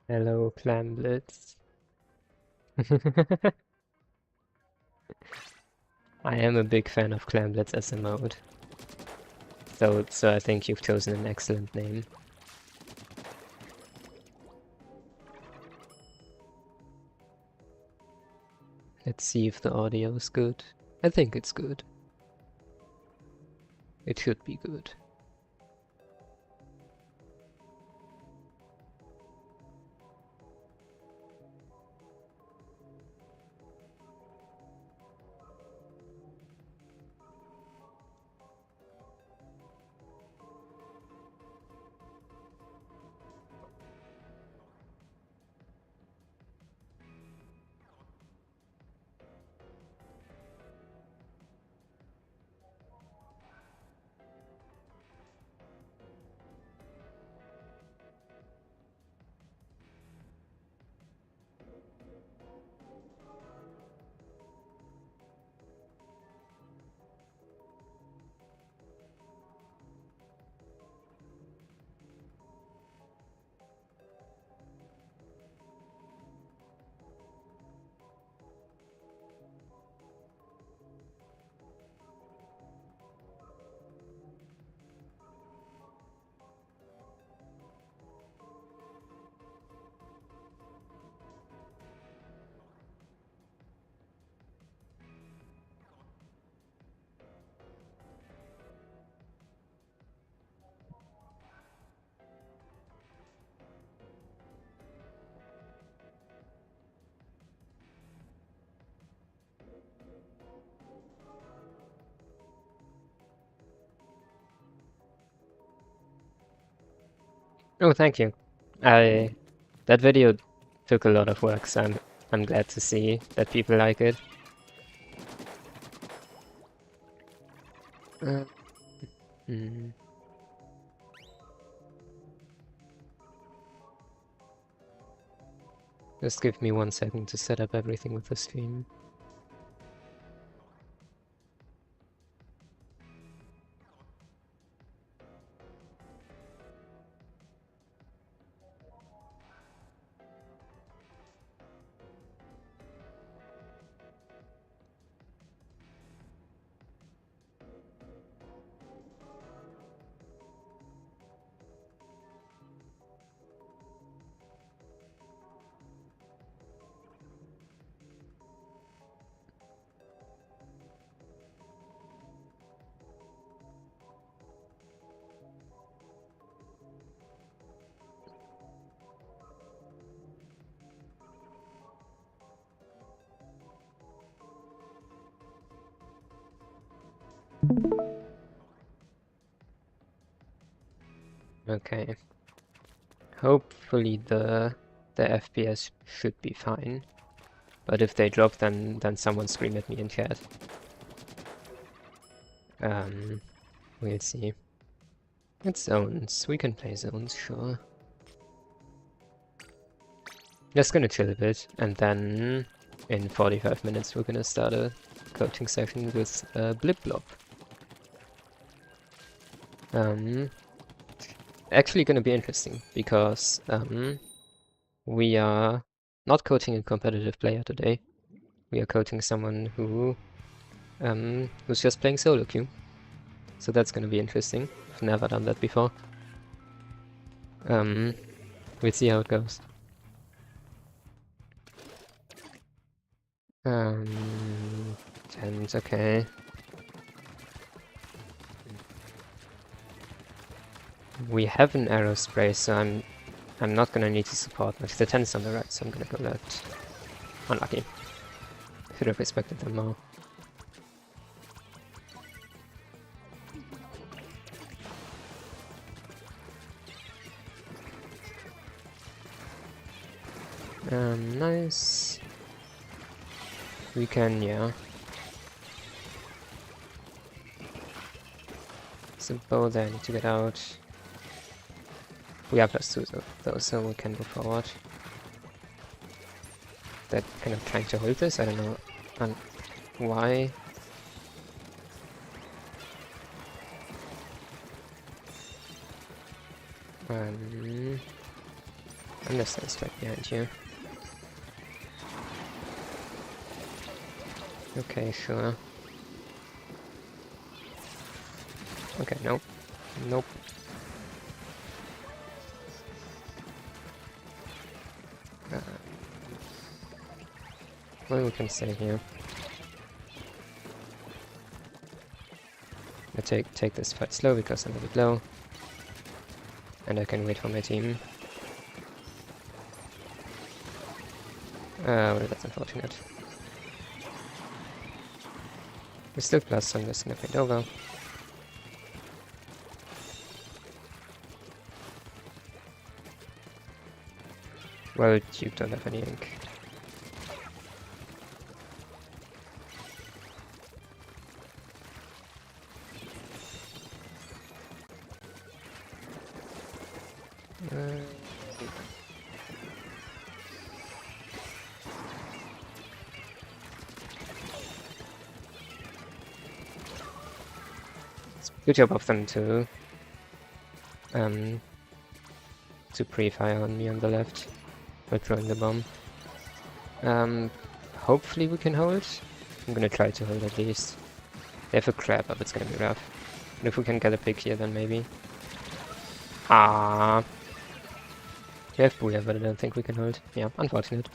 Hello, Clamblitz. I am a big fan of Clamblitz as a mode. So I think you've chosen an excellent name. Let's see if the audio is good. I think it's good. It should be good. Oh, thank you. That video took a lot of work, so I'm glad to see that people like it. Uh, hmm. Just give me 1 second to set up everything with the stream. Okay. Hopefully the FPS should be fine. But if they drop, then someone scream at me in chat. We'll see. It's zones. We can play zones, sure. Just gonna chill a bit, and then in 45 minutes we're gonna start a coaching session with Blip Blob. Actually gonna be interesting, because we are not coaching a competitive player today. We are coaching someone who's just playing solo queue. So that's gonna be interesting. I've never done that before. We'll see how it goes. Tens, okay. We have an arrow spray, so I'm not gonna need to support much. The 10's on the right, so I'm gonna go left. Unlucky. Should have expected them more. Nice. We can, yeah. There's a bow there, I need to get out. We are +2 though, so we can go forward. They're kind of trying to hold this, I don't know why. I'm just gonna strike behind you. Okay, sure. Okay, nope. Nope. Well, we can stay here. I take this fight slow because I'm a bit low. And I can wait for my team. Well, that's unfortunate. We're still plus, so I'm just gonna fade over. Well, you don't have any ink. It's good job of them to pre-fire on me on the left by throwing the bomb. Hopefully we can hold. I'm gonna try to hold at least. They have a crab, but it's gonna be rough. And if we can get a pick here, then maybe. Ah. We have Booyah, but I don't think we can hold. Yeah, unfortunate.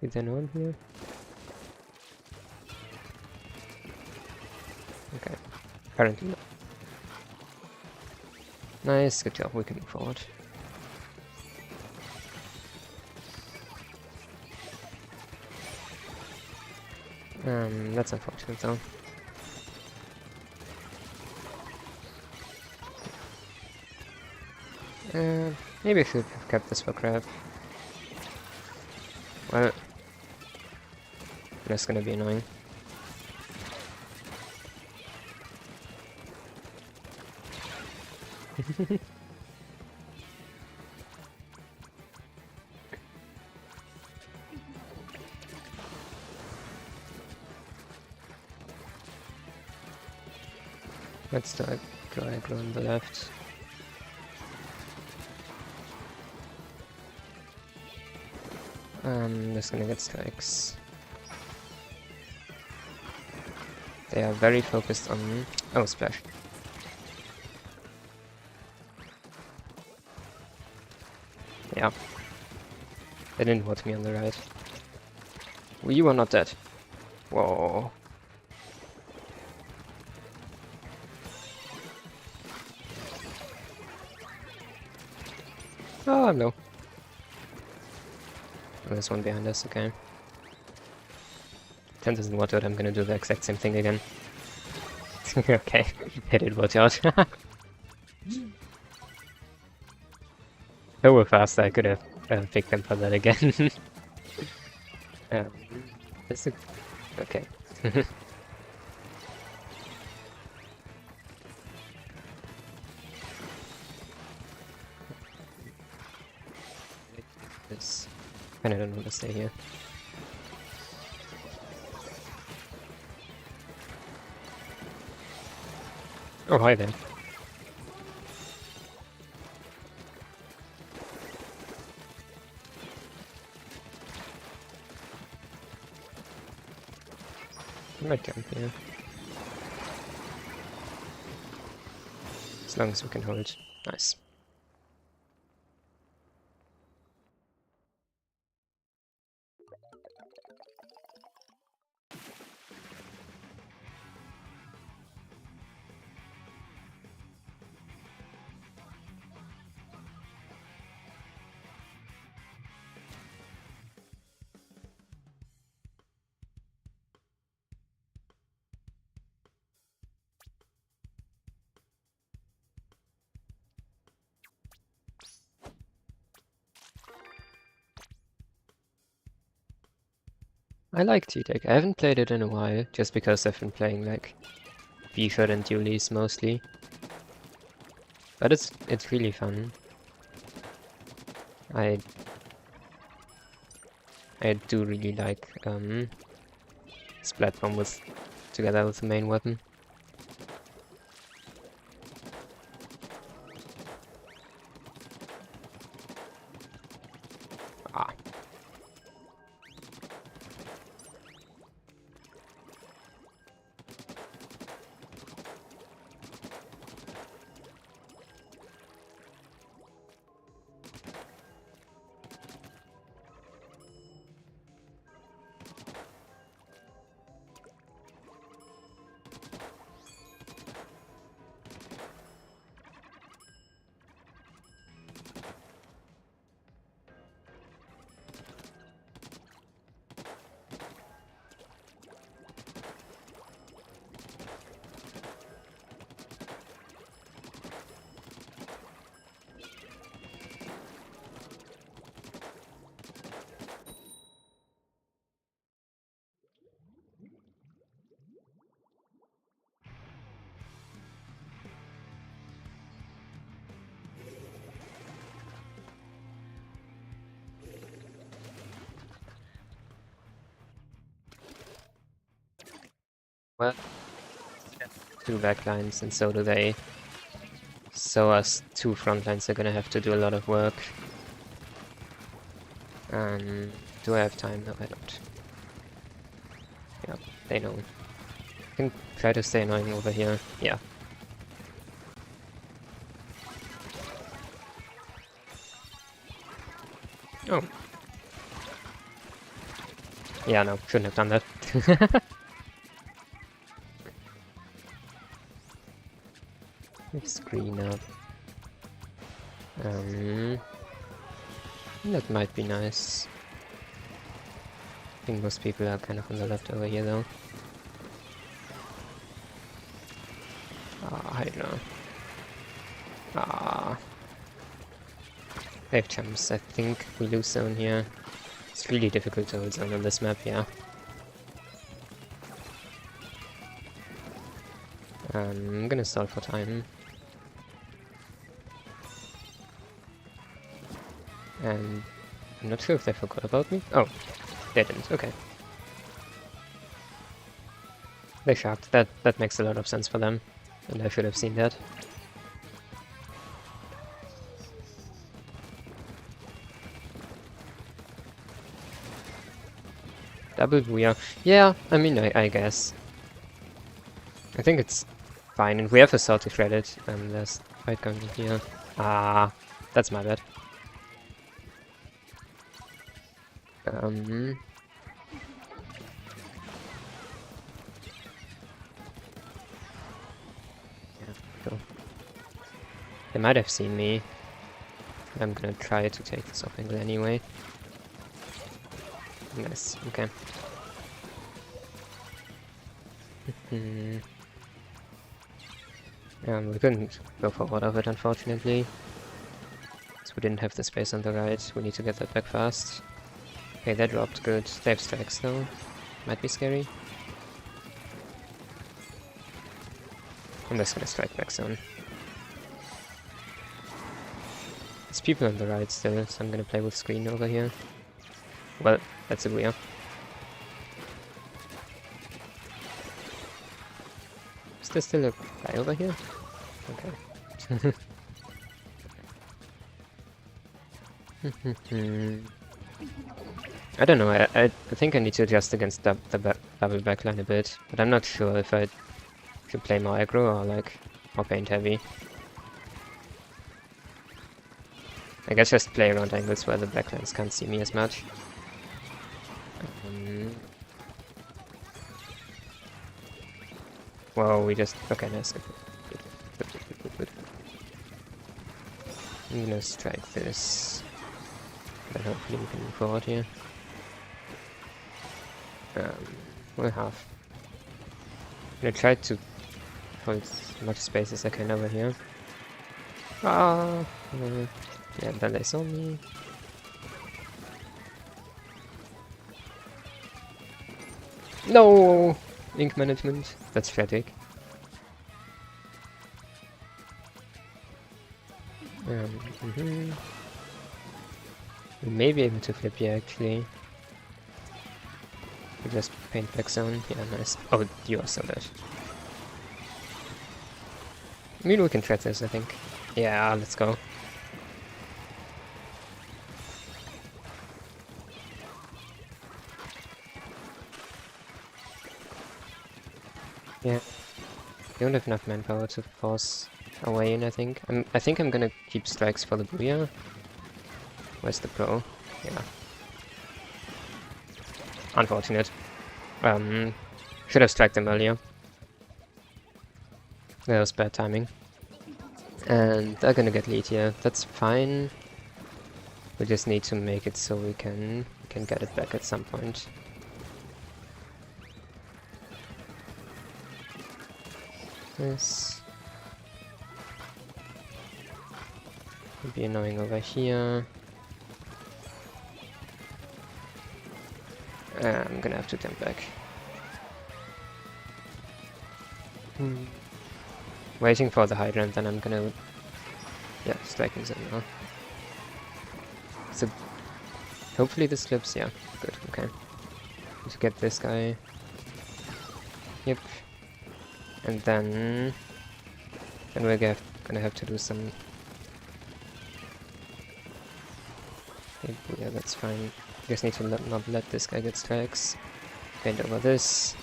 Is there no one here? Okay, apparently not. Nice, good job, we can move forward. That's unfortunate though. Maybe I should have kept this for crab. Well, that's gonna be annoying. Let's start aggro on the left. Just gonna get strikes. They are very focused on... Oh, splash. Yeah. They didn't want me on the right. Well, you are not dead. Whoa. Oh, I'm low. Oh, there's one behind us, okay. 10 doesn't watch out, I'm gonna do the exact same thing again. Okay, it did watch out. They were fast, I could have picked them for that again. That's a... Okay. This... I don't want to stay here. Oh, hi there. I might jump here. As long as we can hold. Nice. I like T-Deck. I haven't played it in a while, just because I've been playing like FIFA and dualies mostly. But it's really fun. I do really like Splat bomb with together with the main weapon. Ah. Well, two backlines, and so do they. So us two front lines are gonna have to do a lot of work. Do I have time? No, I don't. Yeah, they know. I can try to stay annoying over here. Yeah. Oh. Yeah, no, shouldn't have done that. Screen up. That might be nice. I think most people are kind of on the left over here though. Ah, Hydra. Ah. They have jumps. I think we lose zone here. It's really difficult to hold zone on this map, yeah. I'm gonna stall for time. And I'm not sure if they forgot about me. Oh, they didn't. Okay. They shocked. That makes a lot of sense for them. And I should have seen that. Double booyah. Yeah, I mean, I guess. I think it's fine. And we have a salty credit. There's fight going on here. Ah, that's my bad. Yeah, cool. They might have seen me. I'm gonna try to take this off angle anyway. Nice, okay. We couldn't go forward of it, unfortunately. So we didn't have the space on the right. We need to get that back fast. Okay, that dropped good. They have strikes though. Might be scary. I'm just gonna strike back soon. There's people on the right still, so I'm gonna play with screen over here. Well, that's a weird. Is there still a guy over here? Okay. I don't know, I think I need to adjust against the double backline a bit, but I'm not sure if I should play more aggro or like more paint heavy. I guess just play around angles where the backlines can't see me as much. Whoa, we just... okay, nice. Good. I'm gonna strike this. But hopefully we can move forward here. We'll have. I'm gonna try to hold as much space as I can over here. Ah! Yeah, then they saw me. No! Ink management. That's tragic. We may be able to flip here actually. You just paint back zone. Yeah, nice. Oh, you are so dead. I mean, we can thread this, I think. Yeah, let's go. Yeah. We don't have enough manpower to force our way in, I think. I think I'm gonna keep strikes for the Booyah. Where's the pro? Yeah. Unfortunate. Should have struck them earlier. That was bad timing. And they're gonna get lead here. That's fine. We just need to make it so we can get it back at some point. This would be annoying over here. I'm gonna have to jump back. Waiting for the Hydra and then I'm gonna... Yeah, striking them now. So, hopefully this clips, yeah, good, okay. Need to get this guy. Yep. And then we're gonna have to do some... Yeah, that's fine. Just need to not let this guy get strikes. Paint over this.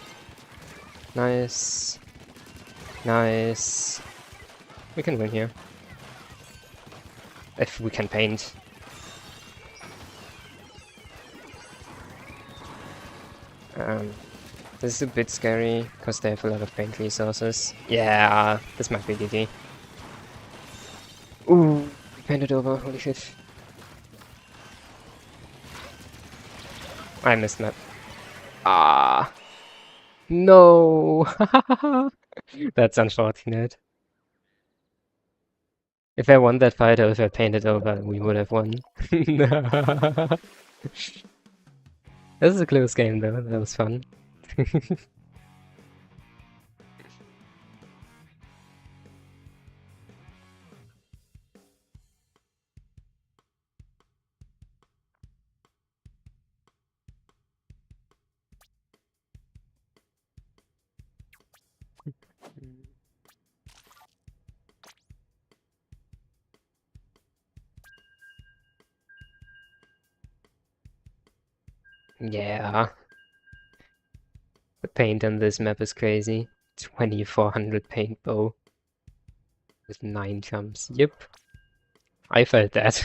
Nice. Nice. We can win here. If we can paint. This is a bit scary, because they have a lot of paint resources. Yeah, this might be GG. Ooh, painted over, holy shit. I missed that. Ah, no! That's unfortunate. If I won that fight or if I painted over, we would have won. This is a close game though, that was fun. Yeah. The paint on this map is crazy. 2400 paint bow. With 9 jumps. Yep. I felt that.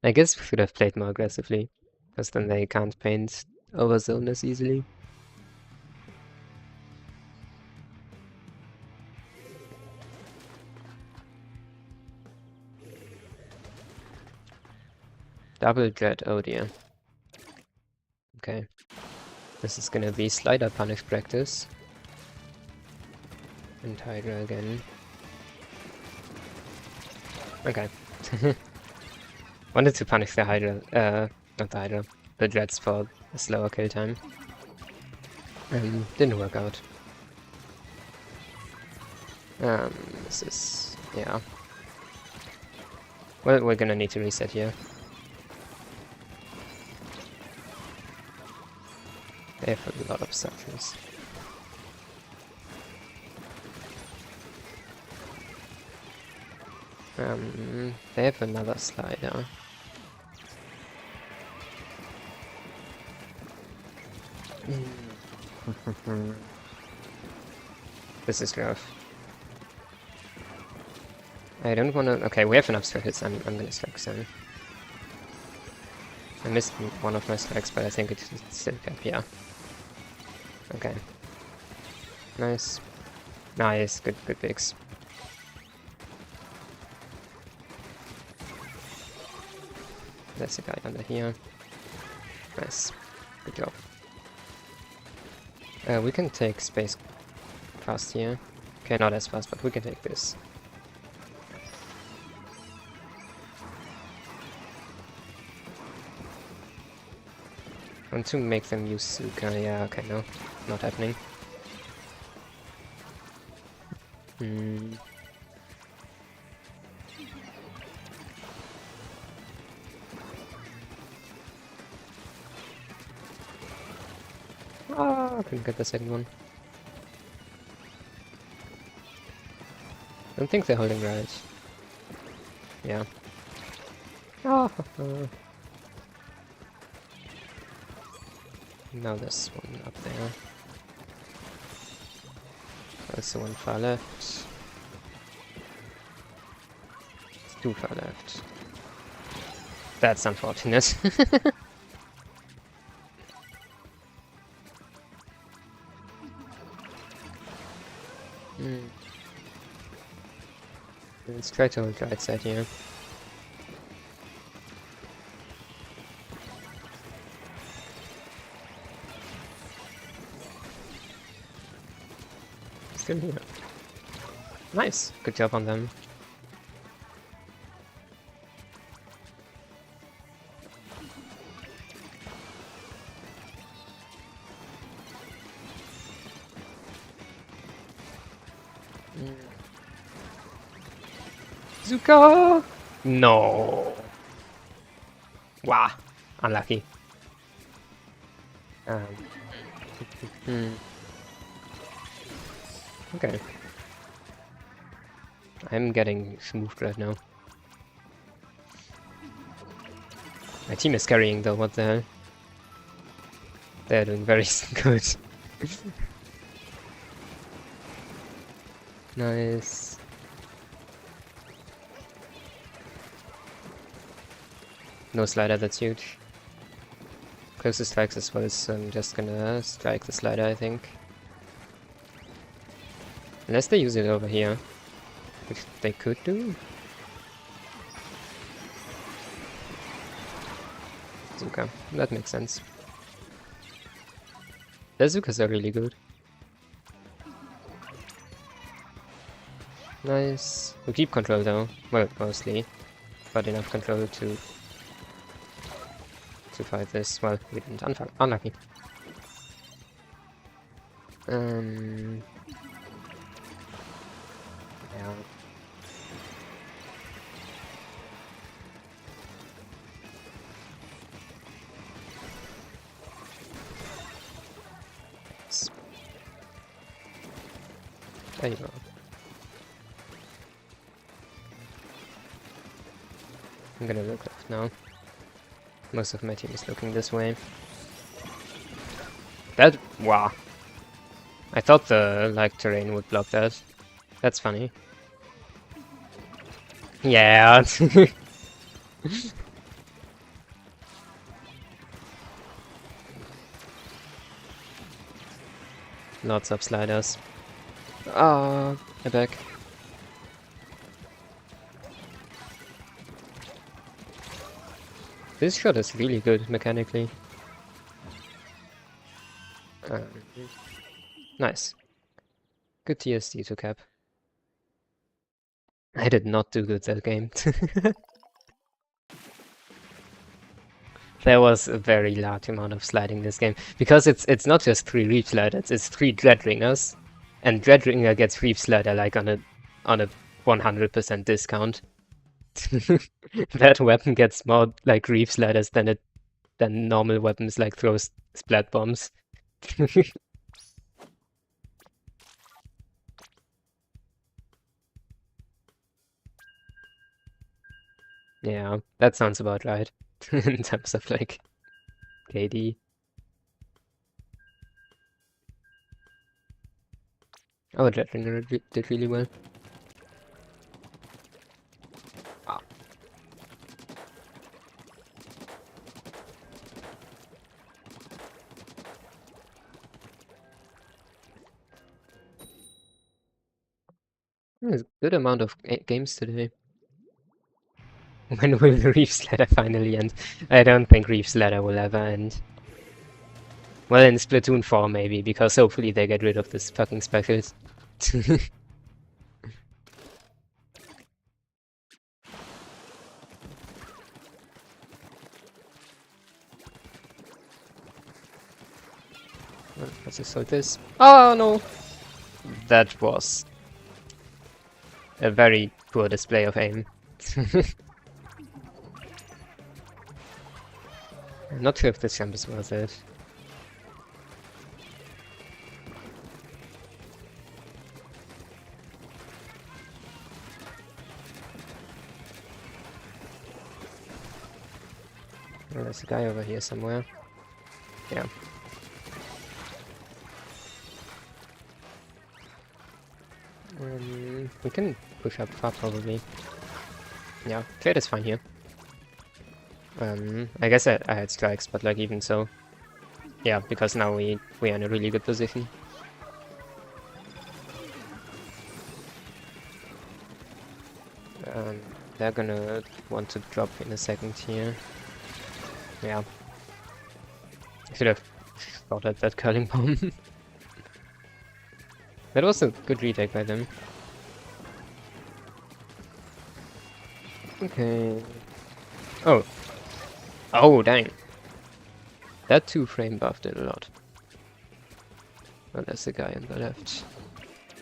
I guess we should have played more aggressively. Because then they can't paint over zone as easily. Double dread, oh dear. Okay. This is gonna be slider punish practice. And Hydra again. Okay. Wanted to punish the Hydra, not the Hydra, the Dreads for a slower kill time. Didn't work out. This is... yeah. Well, we're gonna need to reset here. They have a lot of sections. They have another slider. This is rough. I don't wanna... Okay, we have enough strike hits, I'm gonna strike soon. I missed one of my strikes, but I think it's still kept, yeah. Okay. Nice. Nice, good picks. There's a guy under here. Nice. Good job. We can take space fast here. Okay, not as fast, but we can take this. I want to make them use Suka. Yeah, okay, no. Not happening. I couldn't get the second one. I don't think they're holding right. Yeah. Ah, now there's one up there. Also one far left. It's too far left. That's unfortunate. Let's try to hold right side here. Still here. Nice! Good job on them. Zuka! No! Wow! Unlucky. Okay. I'm getting smoothed right now. My team is carrying though, what the hell? They're doing very good. Nice. No slider, that's huge. Closest strikes as well, so I'm just gonna strike the slider, I think. Unless they use it over here. Which they could do. Zuka, that makes sense. The Zukas are really good. Nice. We keep control though. Well, mostly. But enough control to fight this. Well, we didn't. Unlucky. Yeah. There you go. I'm gonna look left now. Most of my team is looking this way. That... wow. I thought the, like, terrain would block that. That's funny. Yeah. Lots of sliders. Ah, I'm back. This shot is really good mechanically. Nice. Good TSD to cap. I did not do good that game. There was a very large amount of sliding this game. Because it's not just 3 Reef sliders, it's 3 Dreadringers. And Dreadringer gets Reef slider like on a 100% discount. That weapon gets more like Reef sliders than normal weapons like throws splat bombs. Yeah, that sounds about right in terms of like KD. Oh, Dreadringer did really well. Ah. There's a good amount of games today. When will the Reef's Ladder finally end? I don't think Reef's Ladder will ever end. Well, in Splatoon 4 maybe, because hopefully they get rid of this fucking specials. Let's just sort this. Oh no! That was a very poor display of aim. I'm not sure if this jump is worth it. Oh, there's a guy over here somewhere. Yeah. We can push up far probably. Yeah, Trade is fine here. I guess I had strikes, but like even so. Yeah, because now we are in a really good position. They're gonna want to drop in a second here. Yeah. I should have shot at that curling bomb. That was a good retake by them. Okay. Oh. Oh, dang. That 2-frame buff did a lot. Oh, there's a guy on the left.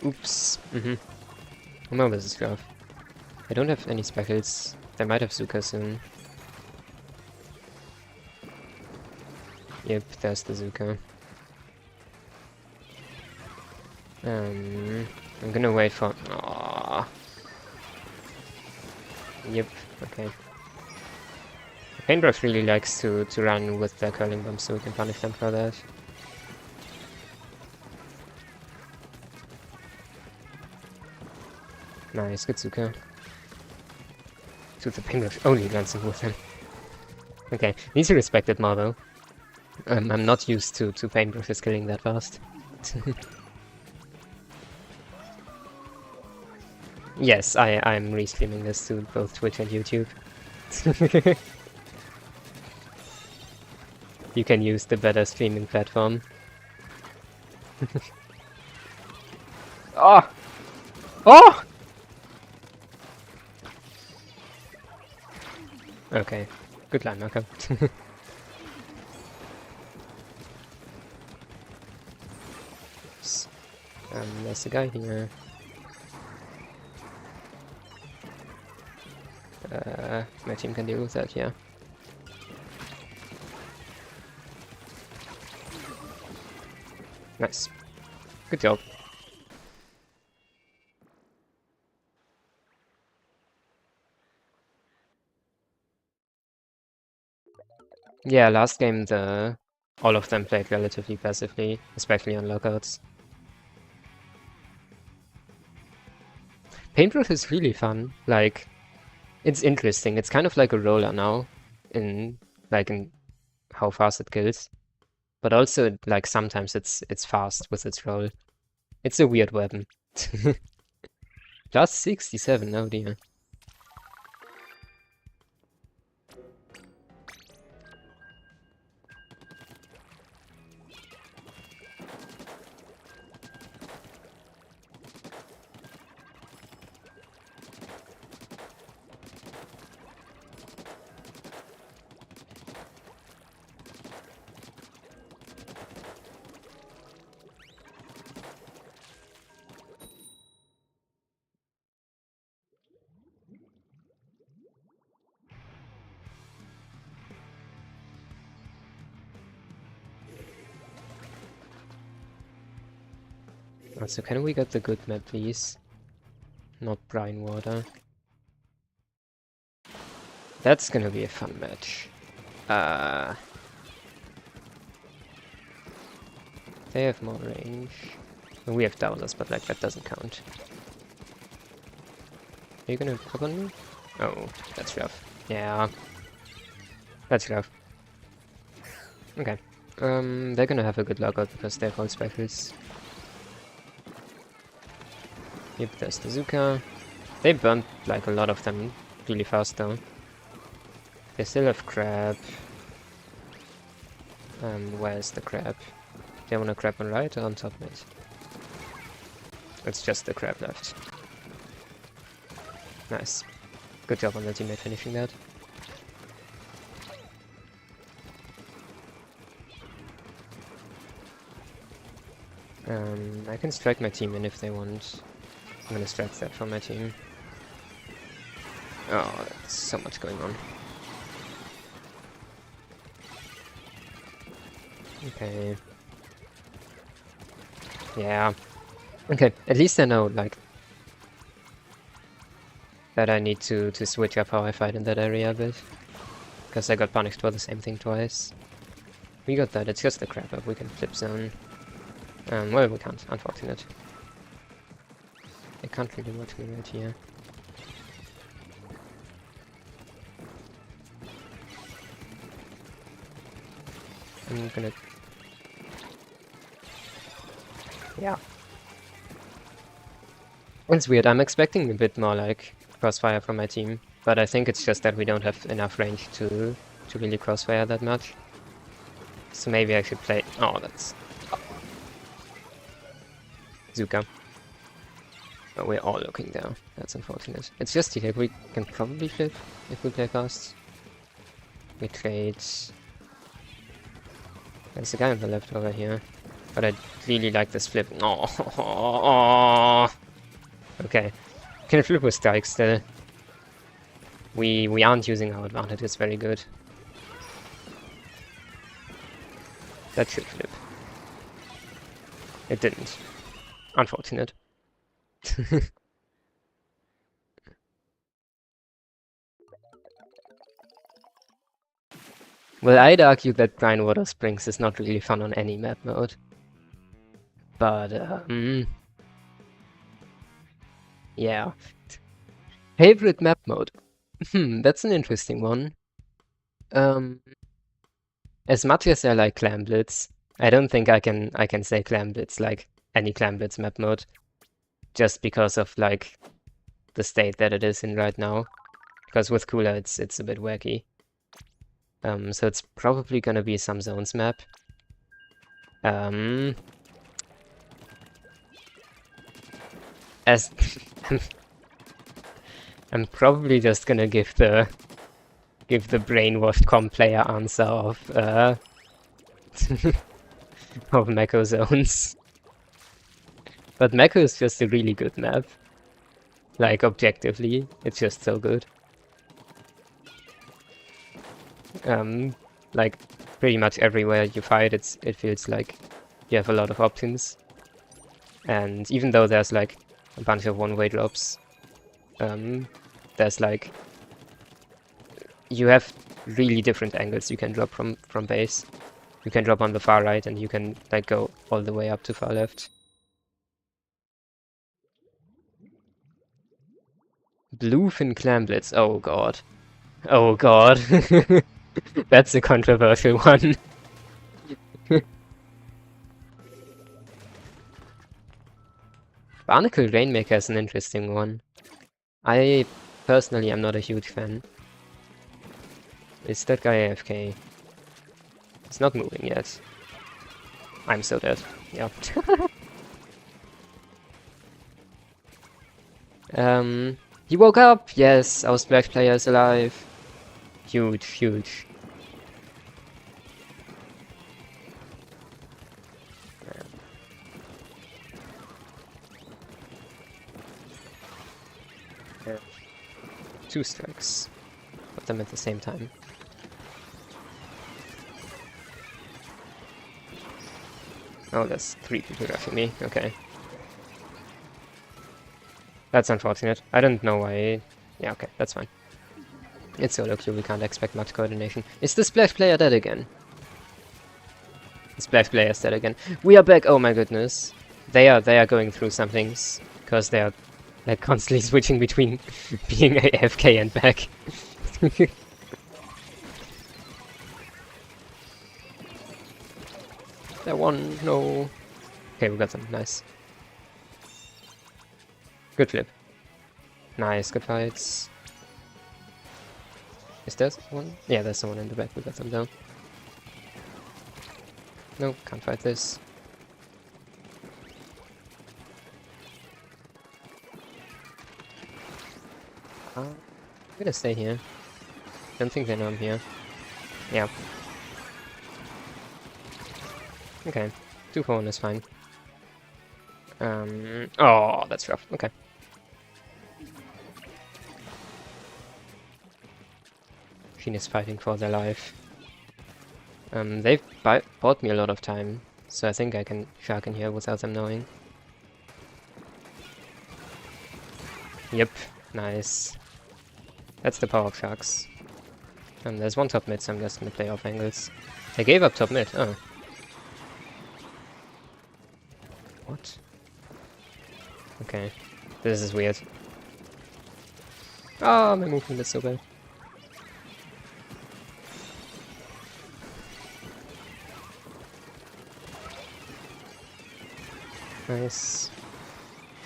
Oops. Oh no, this is rough. I don't have any speckles. They might have Zuka soon. Yep, there's the Zuka. I'm gonna wait for... Aww. Yep, okay. Paintbrush really likes to run with the curling bomb, so we can punish them for that. Nice, good Zuka. To the paintbrush only dancing with him. Okay, need to respect it more though. I'm not used to paintbrushes killing that fast. Yes, I'm restreaming this to both Twitch and YouTube. You can use the better streaming platform. Oh! Oh! Okay, good line marker. There's a guy here. My team can deal with that, yeah. Nice. Good job. Yeah, last game all of them played relatively passively, especially on lockouts. Paintbrush is really fun. Like, it's interesting. It's kind of like a roller now, in how fast it kills, but also like sometimes it's fast with its roll. It's a weird weapon. Plus 67, oh dear. So can we get the good map, please? Not brine water. That's gonna be a fun match. They have more range. We have Dowlers, but like that doesn't count. Are you gonna pop on me? Oh, that's rough. Yeah. That's rough. Okay. They're gonna have a good lockout because they have all specials. Yep, there's the Zuka. They burned like a lot of them really fast though. They still have crab. Where's the crab? They want a crab on right or on top mid? It's just the crab left. Nice. Good job on the teammate finishing that. I can strike my team in if they want. I'm gonna strike that from my team. Oh, that's so much going on. Okay. Yeah. Okay, at least I know, like, that I need to switch up how I fight in that area a bit. Because I got punished for the same thing twice. We got that, it's just a crap up, we can flip zone. Well, we can't, unfortunate. I can't really watch me right here. I'm gonna... Yeah. It's weird, I'm expecting a bit more like crossfire from my team, but I think it's just that we don't have enough range to really crossfire that much. So maybe I should play... Oh, that's... Zuka. Oh, we're all looking there. That's unfortunate. It's just here, we can probably flip if we play fast. We trade... There's a guy on the left over here. But I really like this flip. Oh. Okay. Can flip with strike still. We aren't using our advantage, it's very good. That should flip. It didn't. Unfortunate. Well, I'd argue that Brine Water Springs is not really fun on any map mode. But, yeah. Favorite map mode? That's an interesting one. As much as I like Clam Blitz, I don't think I can say Clam Blitz like any Clam Blitz map mode. Just because of, like, the state that it is in right now. Because with Cooler it's a bit wacky. So it's probably gonna be some zones map. As I'm probably just gonna give the brainwashed comp player answer of of Meko zones. But Meko is just a really good map. Like objectively, it's just so good. Like pretty much everywhere you fight, it feels like you have a lot of options. And even though there's like a bunch of one-way drops, there's like you have really different angles you can drop from base. You can drop on the far right, and you can like go all the way up to far left. Bluefin Clam Blitz. Oh god. Oh god. That's a controversial one. Barnacle Rainmaker is an interesting one. I personally am not a huge fan. Is that guy AFK? He's not moving yet. I'm so dead. Yeah. He woke up! Yes, our splash player is alive. Huge, huge. Two strikes. Put them at the same time. Oh, that's 3 people rushing me. Okay. That's unfortunate. I don't know why... Yeah, okay, that's fine. It's solo queue, we can't expect much coordination. Is the splash player dead again? The splash player is dead again. We are back! Oh my goodness. They are going through some things. Because they are like constantly switching between being AFK and back. That one, no. Okay, we got them. Nice. Good flip. Nice, good fights. Is there one? Yeah, there's someone in the back. We got them down. No, can't fight this. I'm gonna stay here. Don't think they know I'm here. Yeah. Okay. 2 for 1 is fine. Oh, that's rough. Okay. Sheen is fighting for their life. They've bought me a lot of time, so I think I can shark in here without them knowing. Yep, nice. That's the power of sharks. There's one top mid, so I'm just gonna play off angles. I gave up top mid. Oh. What? Okay. This is weird. Oh, my movement is so bad. Nice.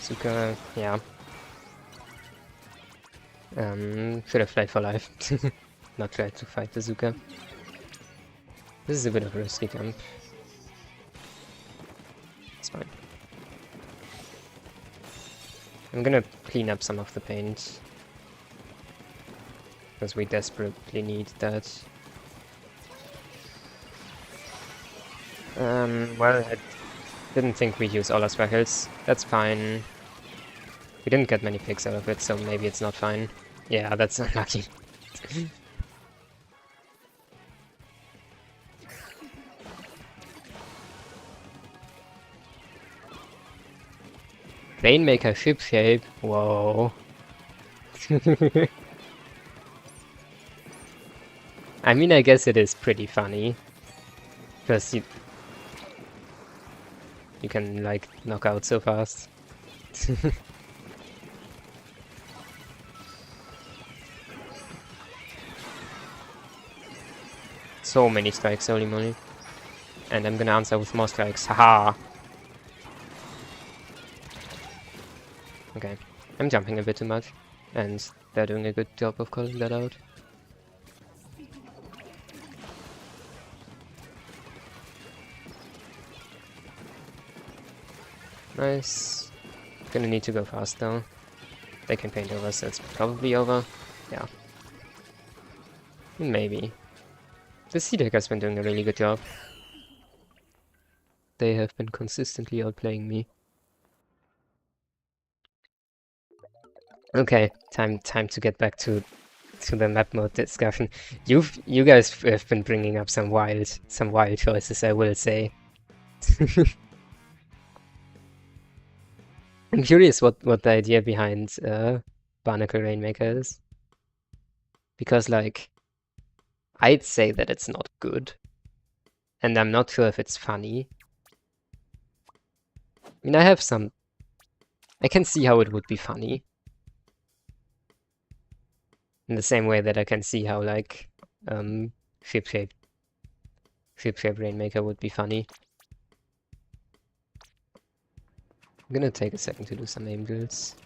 Zuka, yeah. Should have played for life. Not tried to fight the Zuka. This is a bit of a risky jump. It's fine. I'm gonna clean up some of the paint. Because we desperately need that. Well, I didn't think we'd use all our speckles. That's fine. We didn't get many picks out of it, so maybe it's not fine. Yeah, that's unlucky. Rainmaker ship shape. Whoa. I mean, I guess it is pretty funny. Because you can, like, knock out so fast. So many strikes, holy moly. And I'm gonna answer with more strikes. Haha! Okay. I'm jumping a bit too much. And they're doing a good job of calling that out. Nice. Gonna need to go fast though. They can paint over, so it's probably over. Yeah. Maybe. The Sea Deck has been doing a really good job. They have been consistently outplaying me. Okay, time to get back to the map mode discussion. You guys have been bringing up some wild choices, I will say. I'm curious what the idea behind Barnacle Rainmaker is. Because, like, I'd say that it's not good. And I'm not sure if it's funny. I mean, I can see how it would be funny. In the same way that I can see how, like, ship-shaped Rainmaker would be funny. I'm gonna take a second to do some aim drills.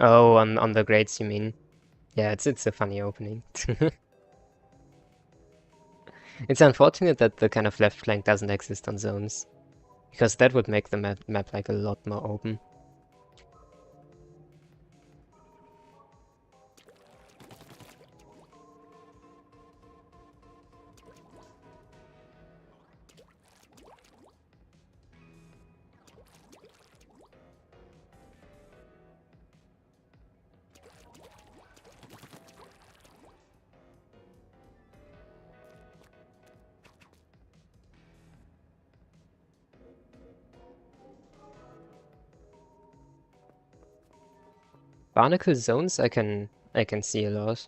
Oh, on the grades, you mean? Yeah, it's a funny opening. It's unfortunate that the kind of left flank doesn't exist on zones, because that would make the map like a lot more open. Barnacle zones I can see a lot,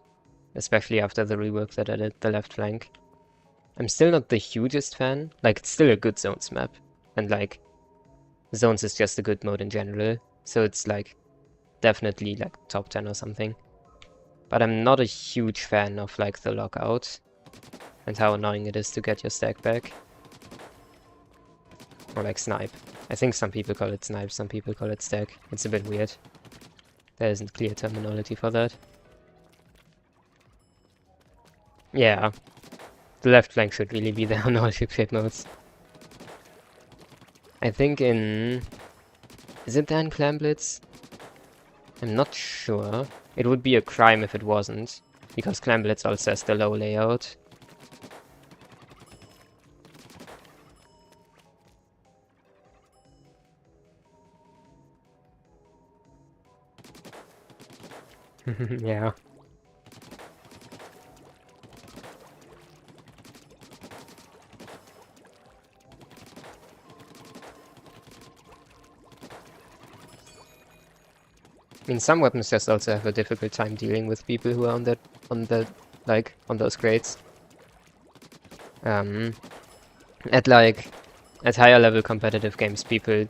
especially after the rework that I did the left flank. I'm still not the hugest fan. Like, it's still a good zones map, and like zones is just a good mode in general, so it's like definitely like top 10 or something. But I'm not a huge fan of like the lockout and how annoying it is to get your stack back. Or like snipe. I think some people call it snipe, some people call it stack. It's a bit weird. There isn't clear terminology for that. Yeah. The left flank should really be there on all ship modes. I think in... Is it there in Clan Blitz? I'm not sure. It would be a crime if it wasn't, because Clan Blitz also has the low layout. Yeah. I mean, some weapons just also have a difficult time dealing with people who are on those grades. Um, at at higher level competitive games, people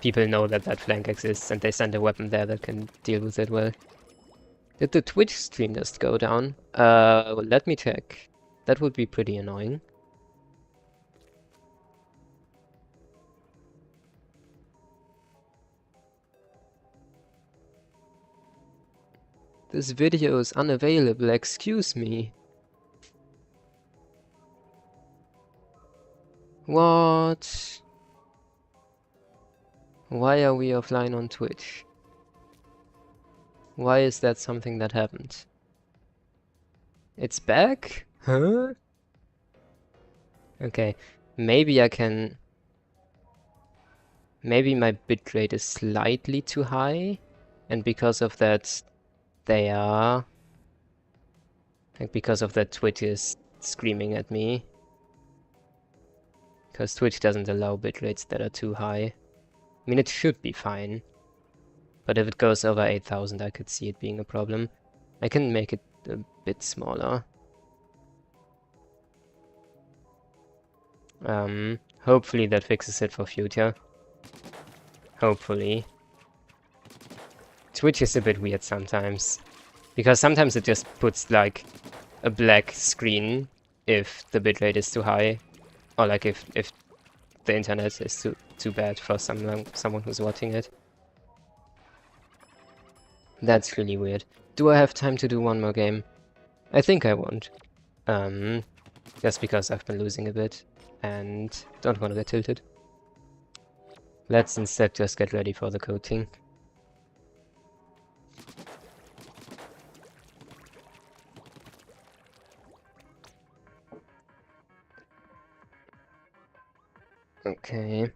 know that that flank exists and they send a weapon there that can deal with it well. Did the Twitch stream just go down? Let me check. That would be pretty annoying. This video is unavailable, excuse me. What? Why are we offline on Twitch? Why is that something that happened? It's back? Huh? Okay, maybe I can... Maybe my bitrate is slightly too high, and because of that, they are... Like, because of that, Twitch is screaming at me. Because Twitch doesn't allow bitrates that are too high. I mean, it should be fine. But if it goes over 8,000, I could see it being a problem. I can make it a bit smaller. Hopefully that fixes it for future. Hopefully. Twitch is a bit weird sometimes. Because sometimes it just puts, like, a black screen if the bitrate is too high. Or, like, if the internet is too bad for someone who's watching it. That's really weird. Do I have time to do one more game? I think I won't. Just because I've been losing a bit and don't want to get tilted. Let's instead just get ready for the coaching. Okay.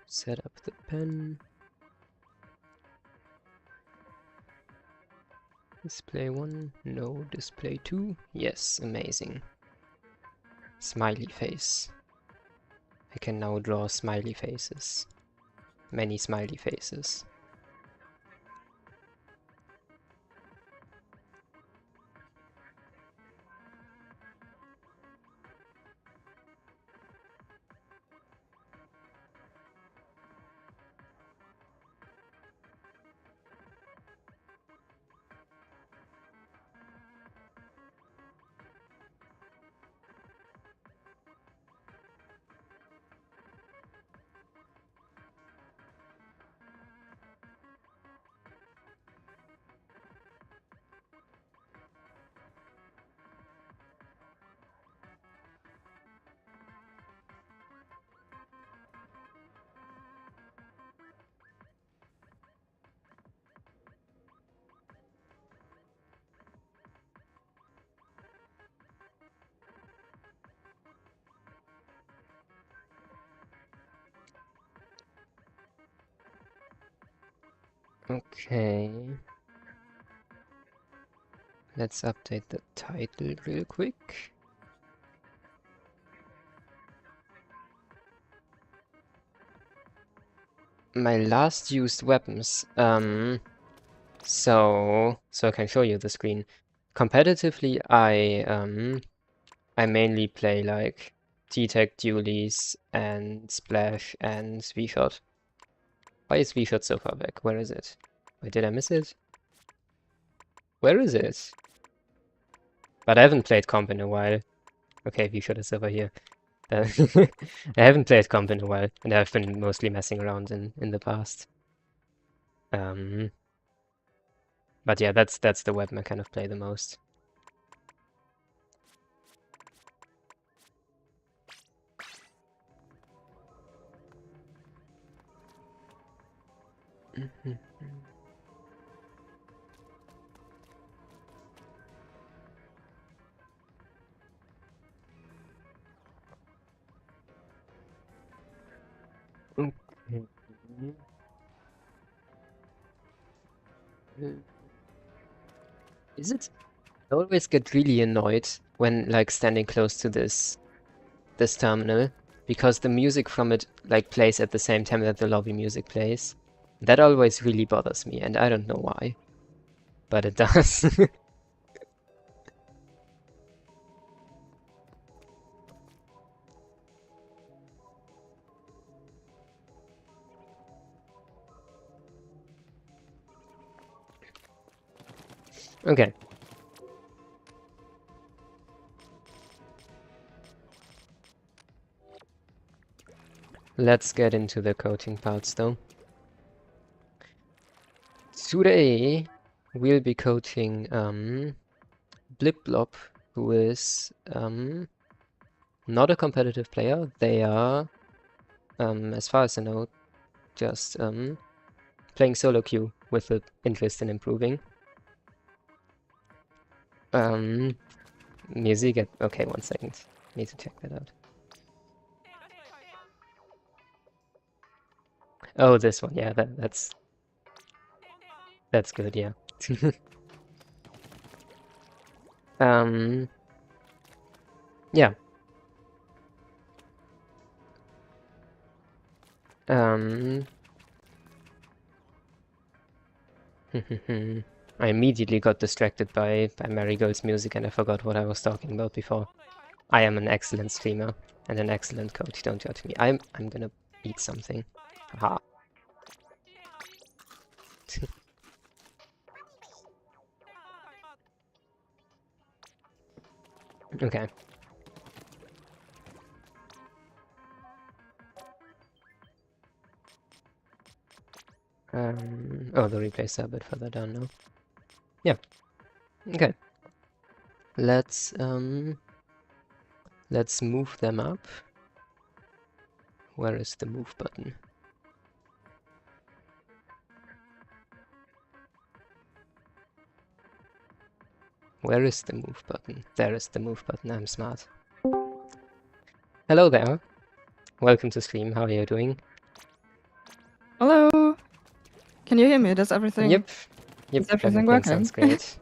Set up the pen. Display 1, no. Display 2, yes, amazing. Smiley face. I can now draw smiley faces. Many smiley faces. Okay. Let's update the title real quick. My last used weapons. So I can show you the screen. Competitively, I mainly play like T-Tech dualies and Splash and V-Shot. Why is V-Shot so far back? Where is it? Wait, did I miss it? Where is it? But I haven't played comp in a while. Okay, V-Shot is over here. I haven't played comp in a while, and I've been mostly messing around in the past. But yeah, that's the weapon I kind of play the most. Okay. Is it? I always get really annoyed when like standing close to this terminal because the music from it like plays at the same time that the lobby music plays. That always really bothers me, and I don't know why, but it does. Okay. Let's get into the coaching parts though. Today we'll be coaching Blip Blob, who is not a competitive player. They are, as far as I know, just playing solo queue with the interest in improving. Music. Okay, 1 second. Need to check that out. Oh, this one. Yeah, that's good. Yeah. Yeah. I immediately got distracted by Marigold's music and I forgot what I was talking about before. I am an excellent streamer and an excellent coach. Don't judge me. I'm gonna eat something. Haha. Okay. Oh, the replays are a bit further down now. Yeah. Okay. Let's move them up. Where is the move button? Where is the move button? There is the move button. I'm smart. Hello there. Welcome to stream. How are you doing? Hello. Can you hear me? Does everything? Yep. Is everything working? Sounds great.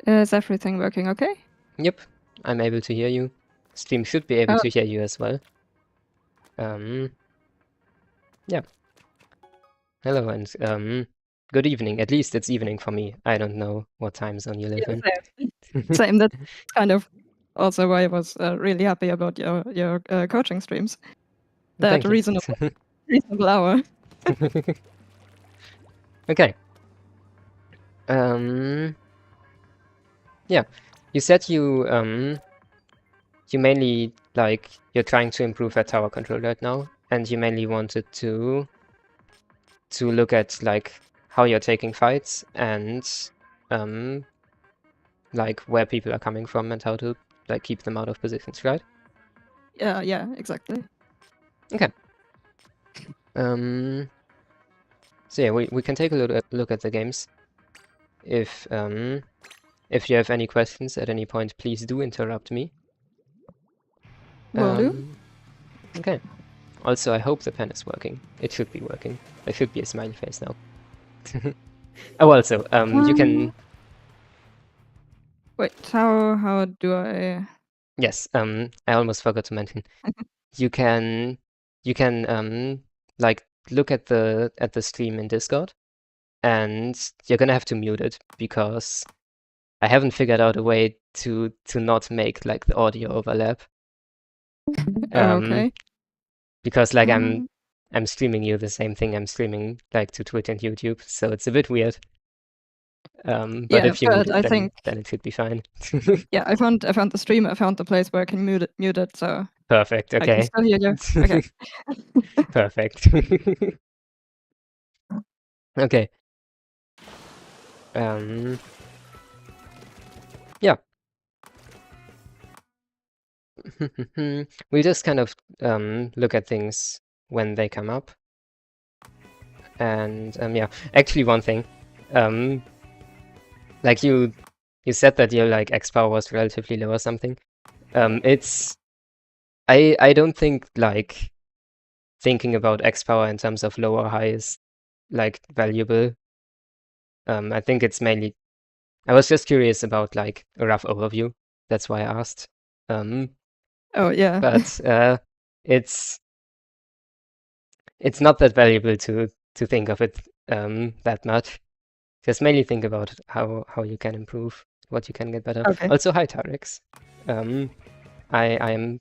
Is everything working okay? Yep. I'm able to hear you. Stream should be able to hear you as well. Yeah. Hello and good evening. At least it's evening for me. I don't know what time zone you live in. Same. That's kind of also why I was really happy about your coaching streams. That reasonable hour. Okay. Yeah. You said you mainly like you're trying to improve at tower control right now, and you mainly wanted to look at like how you're taking fights and like where people are coming from and how to like keep them out of positions, right? Yeah, exactly. Okay. So yeah, we can take a look at the games. If you have any questions at any point, please do interrupt me. Will do. Okay. Also, I hope the pen is working. It should be working. There should be a smiley face now. Oh, also, you can... Wait, how do I... Yes, I almost forgot to mention. You can you can like look at the stream in Discord, and you're gonna have to mute it because I haven't figured out a way to not make like the audio overlap. Okay. Because like Um, I'm streaming you the same thing I'm streaming like to Twitch and YouTube, so it's a bit weird. But yeah, if you mute but it, I then think it should be fine. yeah, I found the stream. I found the place where I can mute it, so Perfect. I can Okay. still hear you. Okay. Perfect. Okay. Yeah. We just kind of look at things when they come up. And yeah, actually one thing. Like you said that your like X power was relatively low or something. It's I don't think like thinking about X power in terms of low or high is like valuable. I think it's mainly I was just curious about like a rough overview. That's why I asked. Oh yeah. But it's not that valuable to think of it that much. Just mainly think about how you can improve, what you can get better. Okay. Also, hi Tarex. I am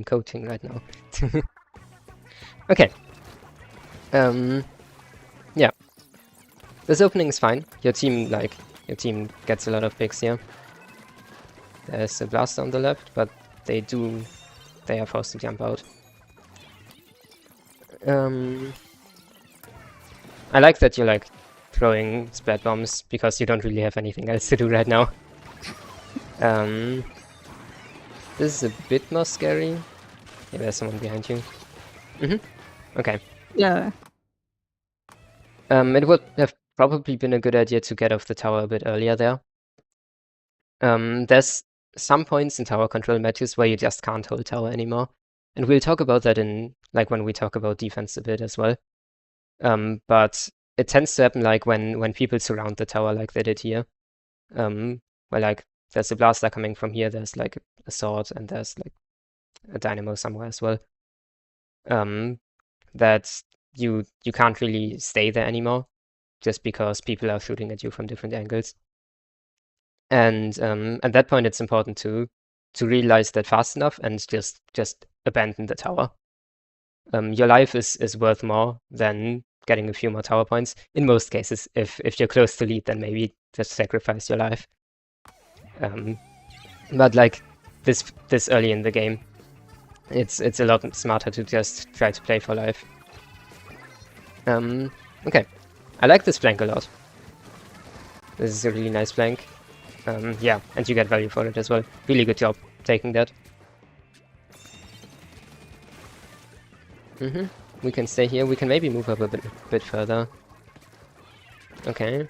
coaching right now. Okay. Yeah. This opening is fine. Your team gets a lot of picks here. There's a blaster on the left, but they are forced to jump out. I like that you're like throwing splat bombs because you don't really have anything else to do right now. This is a bit more scary. Yeah, there's someone behind you. Okay. Yeah. It would have probably been a good idea to get off the tower a bit earlier there. There's some points in tower control matches where you just can't hold tower anymore. And we'll talk about that in like when we talk about defense a bit as well. But it tends to happen like when people surround the tower like they did here. Where like there's a blaster coming from here, there's like a sword, and there's like a dynamo somewhere as well. That you can't really stay there anymore just because people are shooting at you from different angles. And at that point, it's important to realize that fast enough and just abandon the tower. Your life is worth more than getting a few more tower points. In most cases, if you're close to lead, then maybe just sacrifice your life. But like this early in the game, it's a lot smarter to just try to play for life. Okay, I like this flank a lot. This is a really nice flank. Yeah, and you get value for it as well. Really good job taking that. We can stay here. We can maybe move up a bit further. Okay.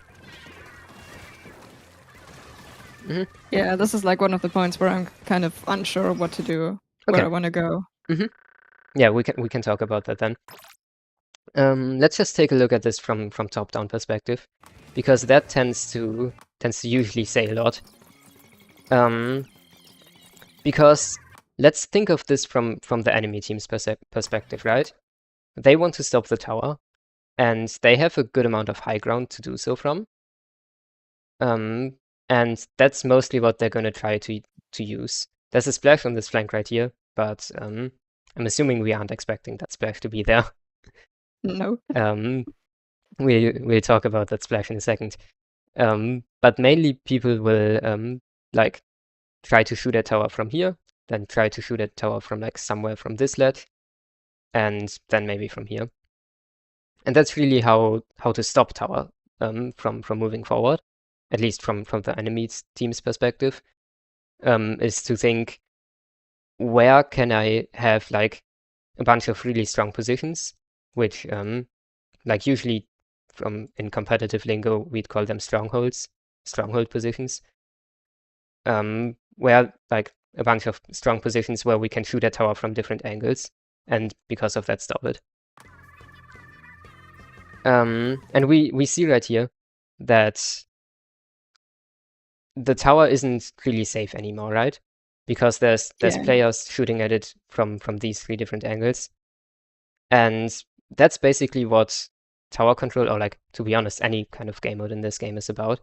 Yeah, this is like one of the points where I'm kind of unsure what to do, where I want to go. Yeah, we can talk about that then. Let's just take a look at this from top-down perspective, because that tends to usually say a lot. Because let's think of this from the enemy team's perspective, right? They want to stop the tower, and they have a good amount of high ground to do so from. And that's mostly what they're going to try to use. There's a splash on this flank right here, but I'm assuming we aren't expecting that splash to be there. No. We'll talk about that splash in a second. But mainly people will like try to shoot at tower from here, then try to shoot at tower from like somewhere from this ledge, and then maybe from here. And that's really how to stop tower from moving forward, at least from the enemy team's perspective, is to think, where can I have like a bunch of really strong positions, which like usually in competitive lingo we'd call them strongholds, stronghold positions, where like a bunch of strong positions where we can shoot at tower from different angles, and because of that stop it. And we see right here that the tower isn't really safe anymore, right? Because there's Yeah. players shooting at it from these three different angles. And that's basically what tower control, or like, to be honest, any kind of game mode in this game is about,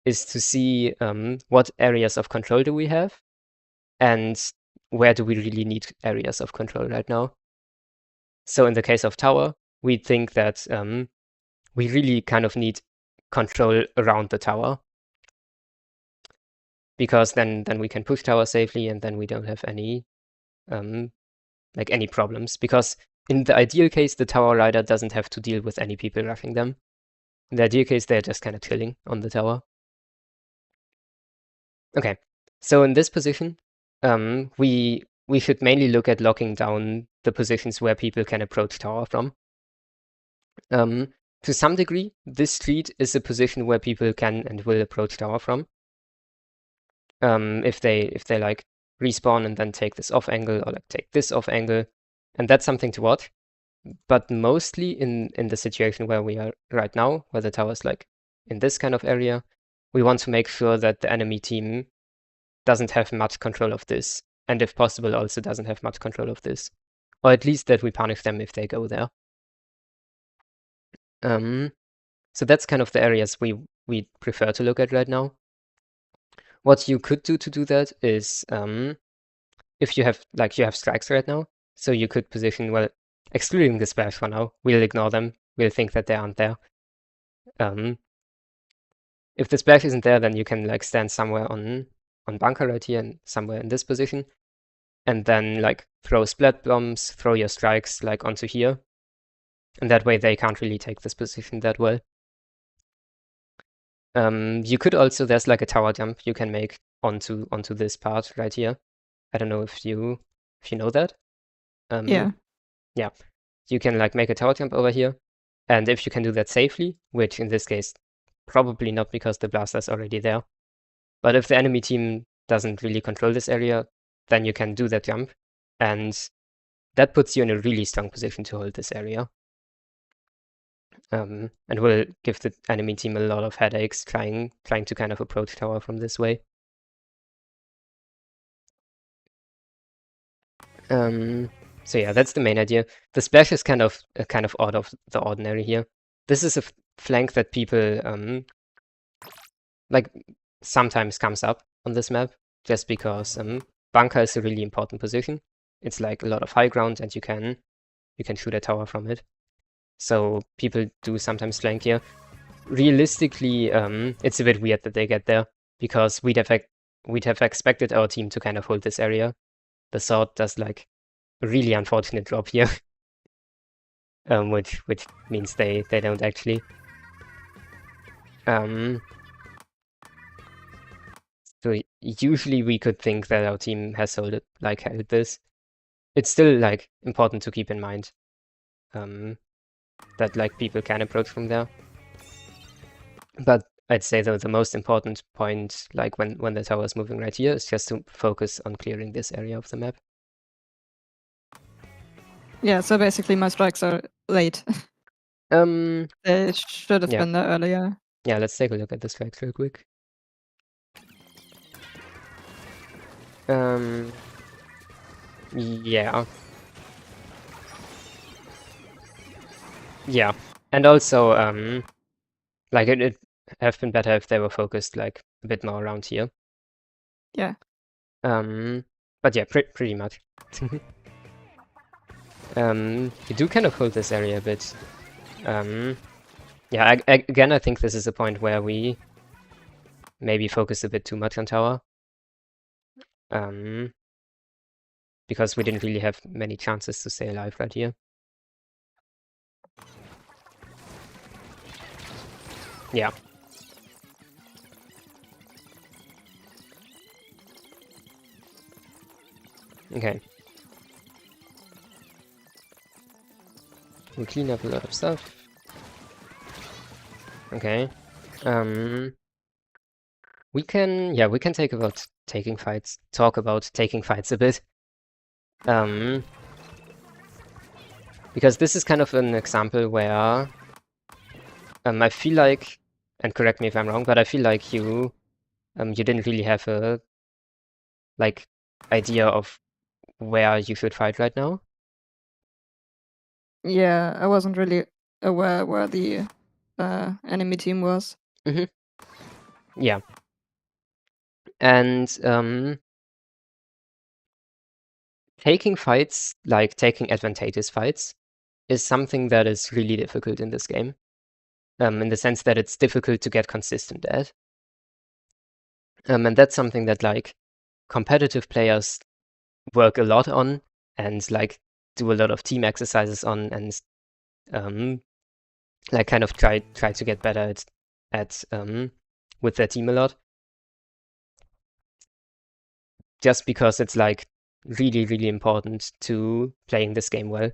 is to see what areas of control do we have and where do we really need areas of control right now. So in the case of tower, we think that we really kind of need control around the tower, because then we can push tower safely, and then we don't have any like any problems. Because in the ideal case, the tower rider doesn't have to deal with any people rushing them. In the ideal case, they're just kind of chilling on the tower. Okay, so in this position, we should mainly look at locking down the positions where people can approach tower from. To some degree, this street is a position where people can and will approach tower from. If they like respawn and then take this off angle, or like take this off angle, and that's something to watch. But mostly in the situation where we are right now, where the tower is like in this kind of area, we want to make sure that the enemy team doesn't have much control of this, and if possible also doesn't have much control of this, or at least that we punish them if they go there. So that's kind of the areas we prefer to look at right now. What you could do to do that is, if you have strikes right now, so you could position, well, excluding the splash for now, we'll ignore them. We'll think that they aren't there. If the splash isn't there, then you can like stand somewhere on bunker right here and somewhere in this position, and then like throw splat bombs, throw your strikes like onto here, and that way they can't really take this position that well. You could also, there's like a tower jump you can make onto this part right here. I don't know if you know that. Yeah. Yeah, you can like make a tower jump over here, and if you can do that safely, which in this case probably not, because the blaster's already there, but if the enemy team doesn't really control this area, then you can do that jump, and that puts you in a really strong position to hold this area. And will give the enemy team a lot of headaches trying to kind of approach tower from this way. So yeah, that's the main idea. The splash is kind of out of the ordinary here. This is a flank that people like sometimes comes up on this map, just because bunker is a really important position. It's like a lot of high ground, and you can shoot a tower from it. So people do sometimes flank here. Realistically, it's a bit weird that they get there, because we'd have expected our team to kind of hold this area. The sword does like a really unfortunate drop here, which means they don't actually. So usually we could think that our team has held this. It's still like important to keep in mind that like people can approach from there. But I'd say the most important point, like when the tower is moving right here, is just to focus on clearing this area of the map. Yeah, so basically my strikes are late. They should have been there earlier. Yeah, let's take a look at the strikes real quick. Yeah. Yeah. And also, like it have been better if they were focused like a bit more around here. Yeah. But yeah, pretty much. You do kind of hold this area a bit. Yeah, again, I think this is a point where we maybe focus a bit too much on tower. Because we didn't really have many chances to stay alive right here. Yeah. Okay. We clean up a lot of stuff. Okay. We can talk about taking fights a bit. Because this is kind of an example where I feel like, and correct me if I'm wrong, but I feel like you didn't really have a like idea of where you should fight right now. Yeah, I wasn't really aware where the enemy team was. Yeah. And taking fights, like taking advantageous fights, is something that is really difficult in this game. In the sense that it's difficult to get consistent at. And that's something that like competitive players work a lot on and like do a lot of team exercises on and like kind of try to get better at with their team a lot. Just because it's like really, really important to playing this game well.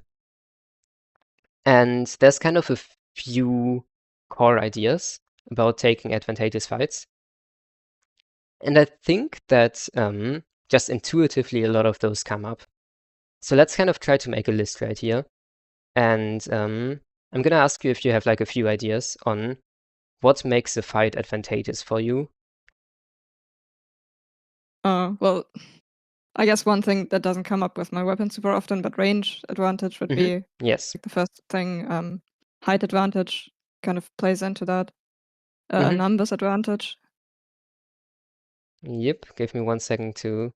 And there's kind of a few core ideas about taking advantageous fights. And I think that just intuitively a lot of those come up. So let's kind of try to make a list right here. And I'm gonna ask you if you have like a few ideas on what makes a fight advantageous for you. Well, I guess one thing that doesn't come up with my weapon super often, but range advantage would be Yes. like the first thing. Height advantage kind of plays into that. Numbers advantage. Yep. Give me 1 second to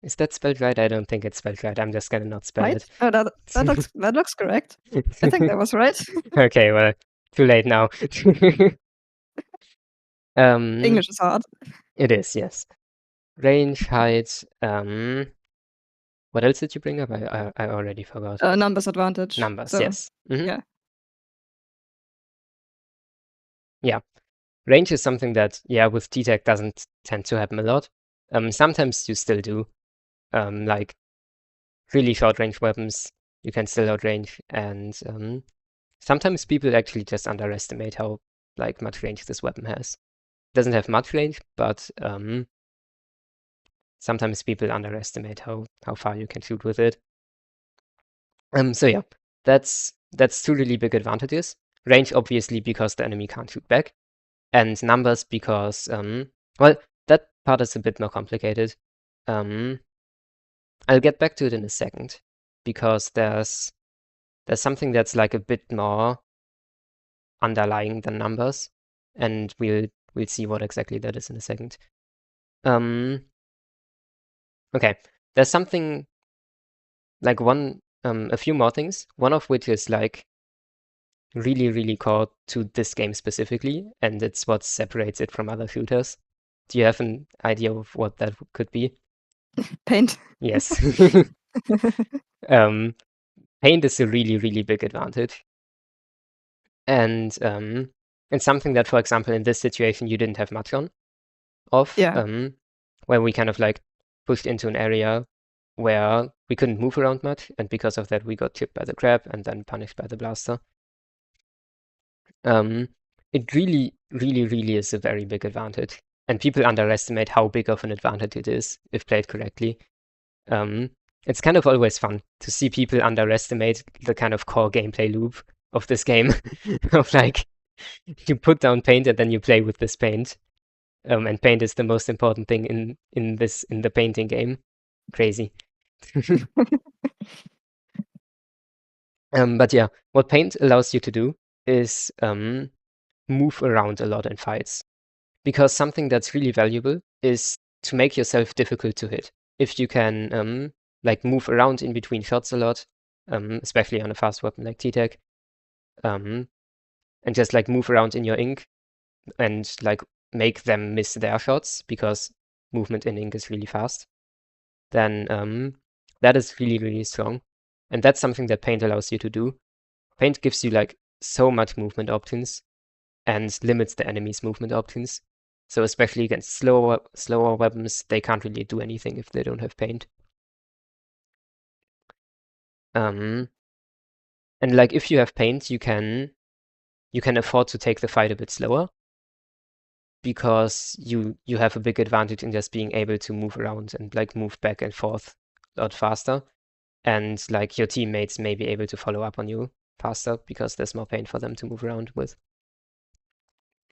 is that spelled right? I don't think it's spelled right. I'm just gonna not spell Height? it. Oh, that looks correct. I think that was right. Okay, well, too late now. English is hard. It is, yes. Range, height, what else did you bring up? I already forgot. Numbers advantage. Numbers, So, yes. yeah. Yeah. Range is something that, yeah, with T-Tech doesn't tend to happen a lot. Sometimes you still do. Like really short range weapons, you can still outrange, and sometimes people actually just underestimate how like much range this weapon has. It doesn't have much range, but sometimes people underestimate how far you can shoot with it. So yeah, that's two really big advantages. Range, obviously, because the enemy can't shoot back, and numbers because well, that part is a bit more complicated. I'll get back to it in a second because there's something that's like a bit more underlying than numbers, and we'll see what exactly that is in a second. Okay, there's something like a few more things. One of which is like really, really core to this game specifically, and it's what separates it from other shooters. Do you have an idea of what that could be? Paint. Yes. Paint is a really, really big advantage. And it's something that, for example, in this situation, you didn't have much of. Yeah. Where we kind of like pushed into an area where we couldn't move around much, and because of that, we got chipped by the crab and then punished by the blaster. It really, really, really is a very big advantage, and people underestimate how big of an advantage it is if played correctly. It's kind of always fun to see people underestimate the kind of core gameplay loop of this game of like you put down paint and then you play with this paint. And paint is the most important thing in the painting game. Crazy. But yeah, what paint allows you to do is move around a lot in fights. Because something that's really valuable is to make yourself difficult to hit. If you can like move around in between shots a lot, especially on a fast weapon like T-Tech, and just like move around in your ink and like make them miss their shots because movement in ink is really fast, then that is really, really strong. And that's something that Paint allows you to do. Paint gives you like so much movement options and limits the enemy's movement options. So especially against slower weapons, they can't really do anything if they don't have Paint. And like if you have Paint, you can afford to take the fight a bit slower because you have a big advantage in just being able to move around and like move back and forth a lot faster. And like your teammates may be able to follow up on you faster because there's more paint for them to move around with.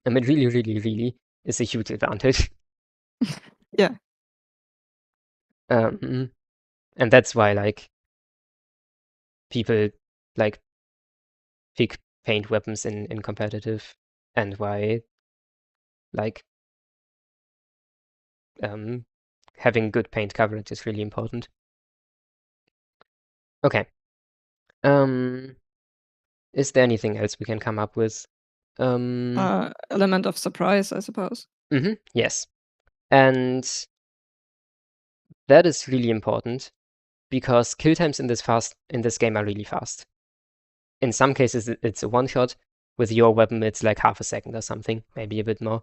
And it really, really, really is a huge advantage. Yeah. And that's why like people like pick paint weapons in competitive, and why like having good paint coverage is really important. Okay. Is there anything else we can come up with? Element of surprise, I suppose. Yes. And that is really important because kill times in this game are really fast. In some cases, it's a one shot. With your weapon, it's like half a second or something, maybe a bit more.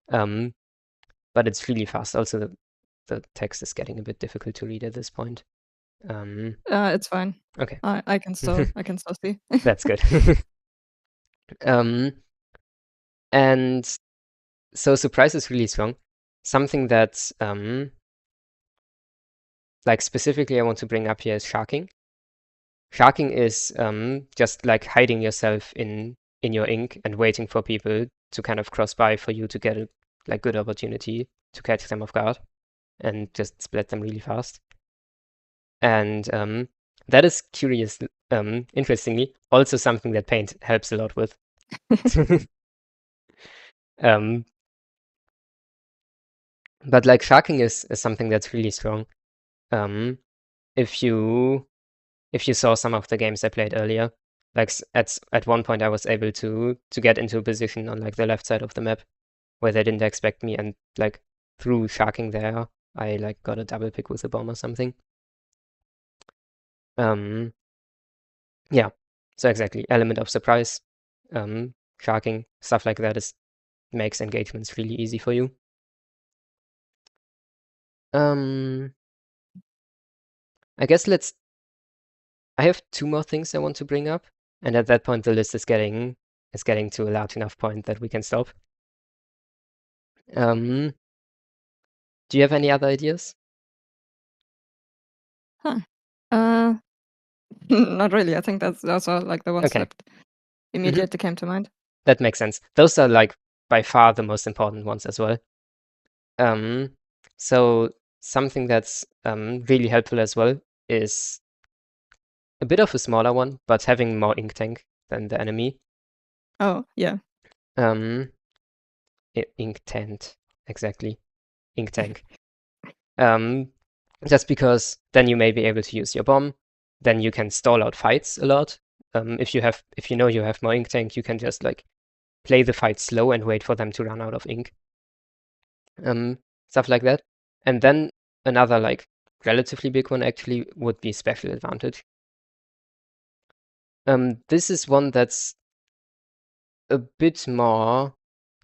But it's really fast. Also, the text is getting a bit difficult to read at this point. It's fine. Okay. I can still see. That's good. And so surprise is really strong. Something that like specifically I want to bring up here is sharking. Sharking is just like hiding yourself in your ink and waiting for people to kind of cross by for you to get a like good opportunity to catch them off guard and just splat them really fast. And that is interestingly, also something that paint helps a lot with. But like sharking is something that's really strong. If you saw some of the games I played earlier, like at one point I was able to get into a position on like the left side of the map where they didn't expect me, and like through sharking there, I like got a double pick with a bomb or something. Yeah, so exactly, element of surprise, sharking, stuff like that makes engagements really easy for you. I guess I have two more things I want to bring up, and at that point the list is getting to a large enough point that we can stop. Do you have any other ideas? Not really. I think that's also like the ones that immediately came to mind. That makes sense. Those are like by far the most important ones as well. So something that's really helpful as well is a bit of a smaller one, but having more ink tank than the enemy. Oh, yeah. Ink tent, exactly. Ink tank. Just because then you may be able to use your bomb, then you can stall out fights a lot. If you know you have more ink tank, you can just like play the fight slow and wait for them to run out of ink. Stuff like that. And then another like relatively big one actually would be special advantage. This is one that's a bit more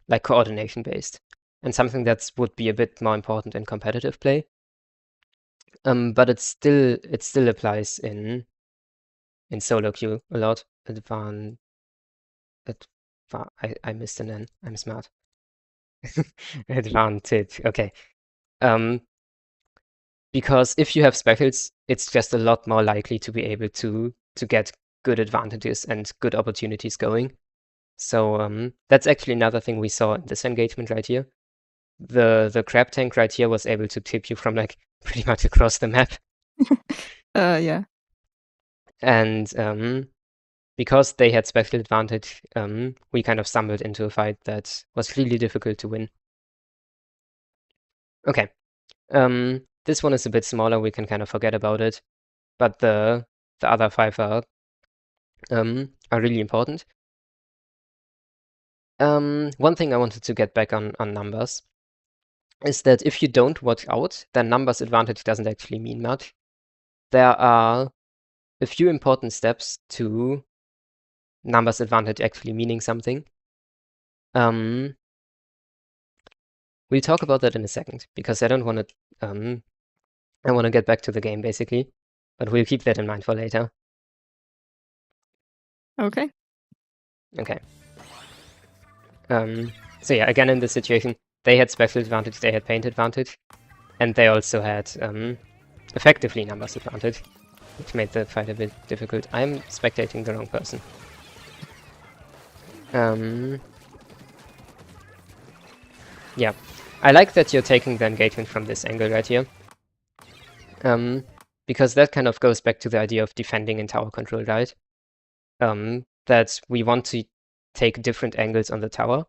like coordination based, and something that would be a bit more important in competitive play. But it still applies in solo queue a lot. I missed an N. I'm smart. Advantage. Okay. Because if you have specials, it's just a lot more likely to be able to get good advantages and good opportunities going. So that's actually another thing we saw in this engagement right here. The crab tank right here was able to tip you from like pretty much across the map. Yeah. And because they had special advantage, we kind of stumbled into a fight that was really difficult to win. Okay. This one is a bit smaller, we can kind of forget about it. But the other 5 are really important. One thing I wanted to get back on numbers is that if you don't watch out, then numbers advantage doesn't actually mean much. There are a few important steps to numbers advantage actually meaning something. We'll talk about that in a second, because I don't want to I want to get back to the game basically, but we'll keep that in mind for later. Okay. Okay. So yeah, again in this situation, they had special advantage, they had paint advantage, and they also had effectively numbers advantage, which made the fight a bit difficult. I'm spectating the wrong person. Yeah, I like that you're taking the engagement from this angle right here. because that kind of goes back to the idea of defending in tower control, right? That we want to take different angles on the tower,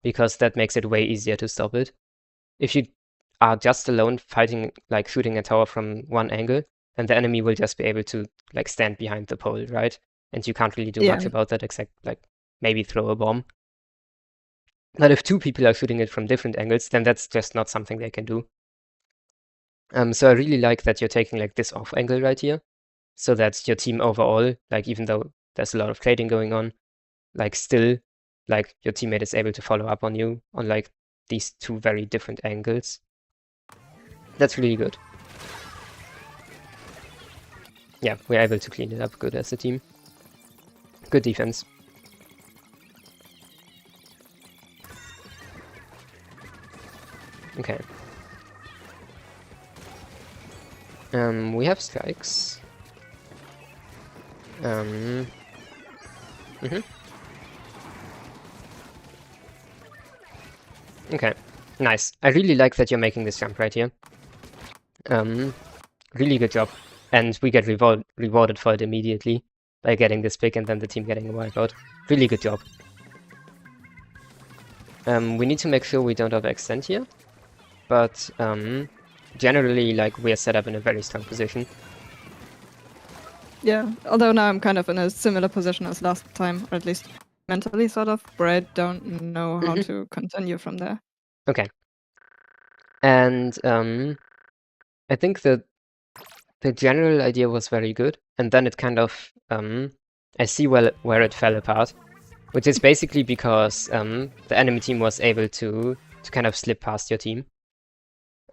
because that makes it way easier to stop it. If you are just alone fighting, like shooting a tower from one angle, then the enemy will just be able to like stand behind the pole, right? And you can't really do much about that except like maybe throw a bomb. But if two people are shooting it from different angles, then that's just not something they can do. So I really like that you're taking like this off angle right here, so that your team overall, like even though there's a lot of trading going on, like still, like your teammate is able to follow up on you on like these two very different angles. That's really good. Yeah, we're able to clean it up good as a team. Good defense. Okay. We have strikes. Okay, nice. I really like that you're making this jump right here. Really good job. And we get rewarded for it immediately by getting this pick and then the team getting a wipeout. Really good job. We need to make sure we don't overextend here. But generally, like, we're set up in a very strong position. Yeah, although now I'm kind of in a similar position as last time, or at least mentally, sort of, where I don't know how to continue from there. Okay. And I think that the general idea was very good, and then it kind of I see where it fell apart, which is basically because the enemy team was able to kind of slip past your team.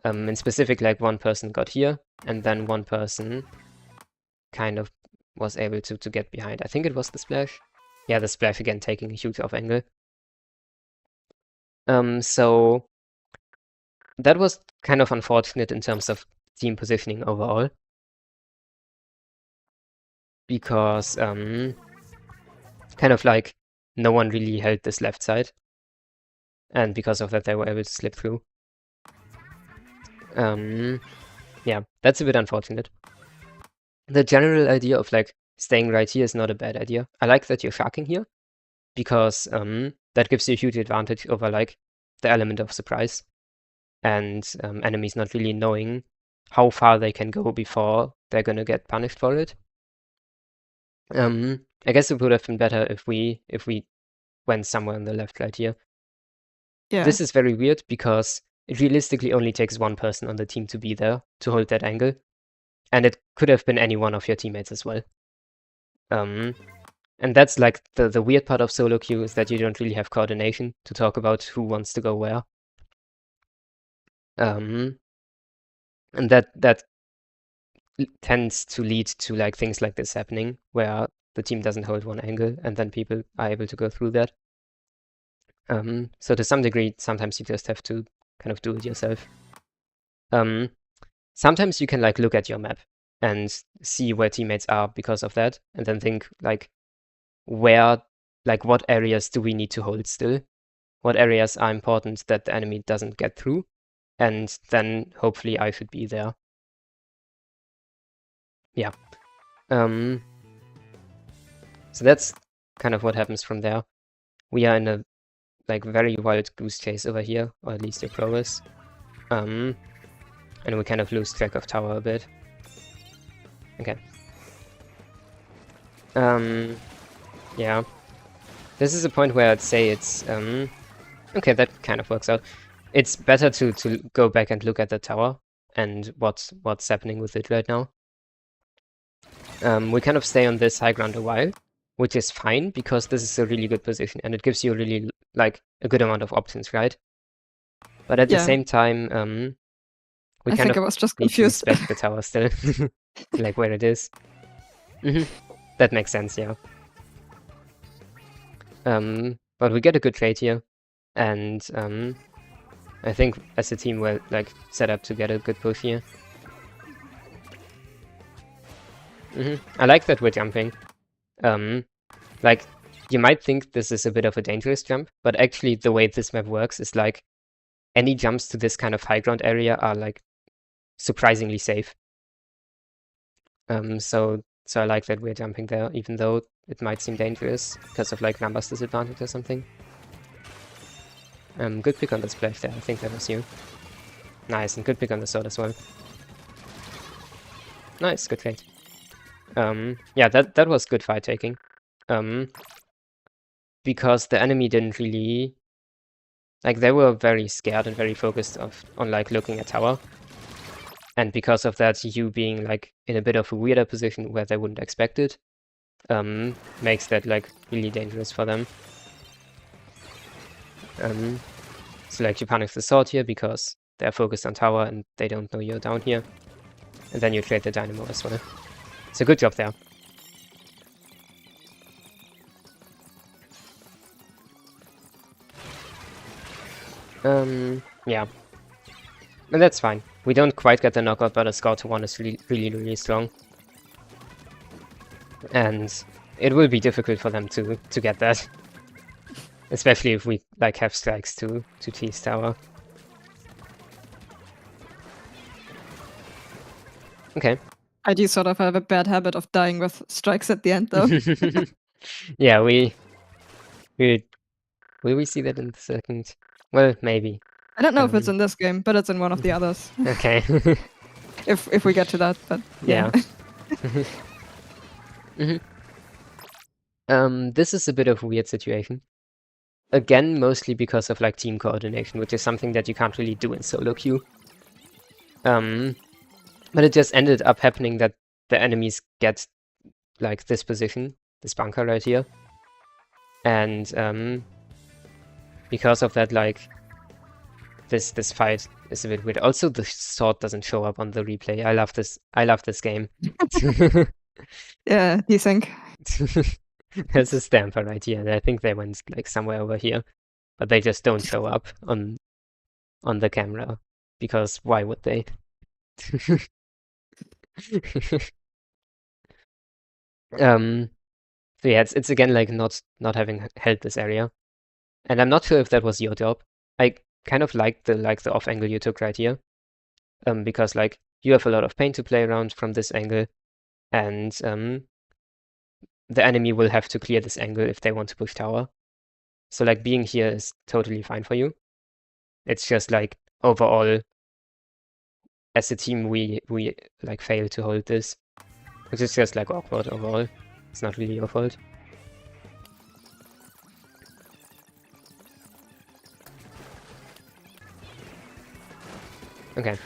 In specific, like one person got here, and then one person kind of was able to get behind. I think it was the splash. Yeah, the splash again taking a huge off angle. So that was kind of unfortunate in terms of team positioning overall. Because kind of like no one really held this left side. And because of that, they were able to slip through. Yeah, that's a bit unfortunate. The general idea of like staying right here is not a bad idea. I like that you're sharking here, because that gives you a huge advantage over like the element of surprise and enemies not really knowing how far they can go before they're gonna get punished for it. I guess it would have been better if we went somewhere on the left right here. Yeah. This is very weird because it realistically only takes one person on the team to be there to hold that angle. And it could have been any one of your teammates as well. And that's like the weird part of solo queue, is that you don't really have coordination to talk about who wants to go where. And that tends to lead to like things like this happening, where the team doesn't hold one angle and then people are able to go through that. So to some degree, sometimes you just have to kind of do it yourself. Sometimes you can like look at your map and see where teammates are because of that, and then think like, where, like what areas do we need to hold still? What areas are important that the enemy doesn't get through? And then hopefully I should be there. Yeah. So that's kind of what happens from there. We are in a like very wild goose chase over here, or at least your pro is. And we kind of lose track of tower a bit. Okay. Yeah. This is a point where I'd say it's okay, that kind of works out. It's better to go back and look at the tower and what's happening with it right now. We kind of stay on this high ground a while, which is fine because this is a really good position and it gives you really like a good amount of options, right? But at the same time, we I kind think of I was just need to confused. respect the tower still, like where it is. That makes sense, yeah. But we get a good trade here, and I think as a team we're like set up to get a good push here. I like that we're jumping. Like, you might think this is a bit of a dangerous jump, but actually the way this map works is like any jumps to this kind of high ground area are like surprisingly safe. So I like that we're jumping there, even though it might seem dangerous because of like numbers disadvantage or something. Good pick on the splash there. I think that was you. Nice, and good pick on the sword as well. Nice, good trade. Yeah, that was good fight taking. Because the enemy didn't really, like, they were very scared and very focused on like looking at tower. And because of that, you being like in a bit of a weirder position where they wouldn't expect it, makes that like really dangerous for them. So like you punish the sword here because they're focused on tower and they don't know you're down here. And then you trade the dynamo as well. So good job there. Yeah. And that's fine. We don't quite get the knockout, but a score to 1 is really strong. And it will be difficult for them to get that. Especially if we like have strikes to tease tower. Okay. I do sort of have a bad habit of dying with strikes at the end, though. Yeah, will we see that in the second? Well, maybe. I don't know if it's in this game, but it's in one of the others. Okay. if we get to that, but yeah. This is a bit of a weird situation. Again, mostly because of like team coordination, which is something that you can't really do in solo queue. But it just ended up happening that the enemies get like this position, this bunker right here. And because of that, like this fight is a bit weird. Also, the sword doesn't show up on the replay. I love this game. Yeah, do you think? There's a stamper right here, and I think they went like somewhere over here, but they just don't show up on the camera because why would they? So yeah, it's again like not having held this area, and I'm not sure if that was your job. I kind of like the off angle you took right here, because like you have a lot of paint to play around from this angle, and the enemy will have to clear this angle if they want to push tower. So like being here is totally fine for you. It's just like overall, as a team, we like fail to hold this, which is just like awkward overall. It's not really your fault. Okay.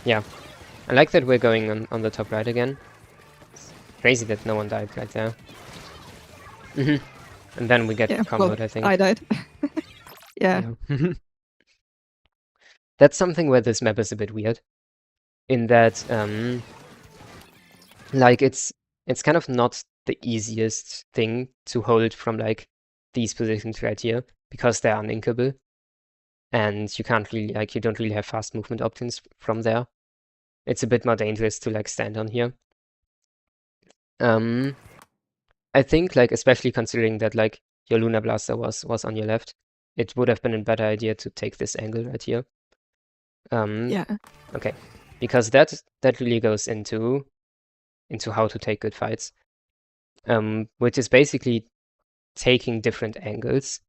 Yeah. I like that we're going on the top right again. It's crazy that no one died right there. And then we get comboed, I think. I died. Yeah. That's something where this map is a bit weird. In that, like it's kind of not the easiest thing to hold from like these positions right here because they're uninkable. And you can't really, like, you don't really have fast movement options from there. It's a bit more dangerous to, like, stand on here. I think, like, especially considering that, like, your Lunar Blaster was on your left, it would have been a better idea to take this angle right here. Yeah. Okay. Because that really goes into how to take good fights. Which is basically taking different angles.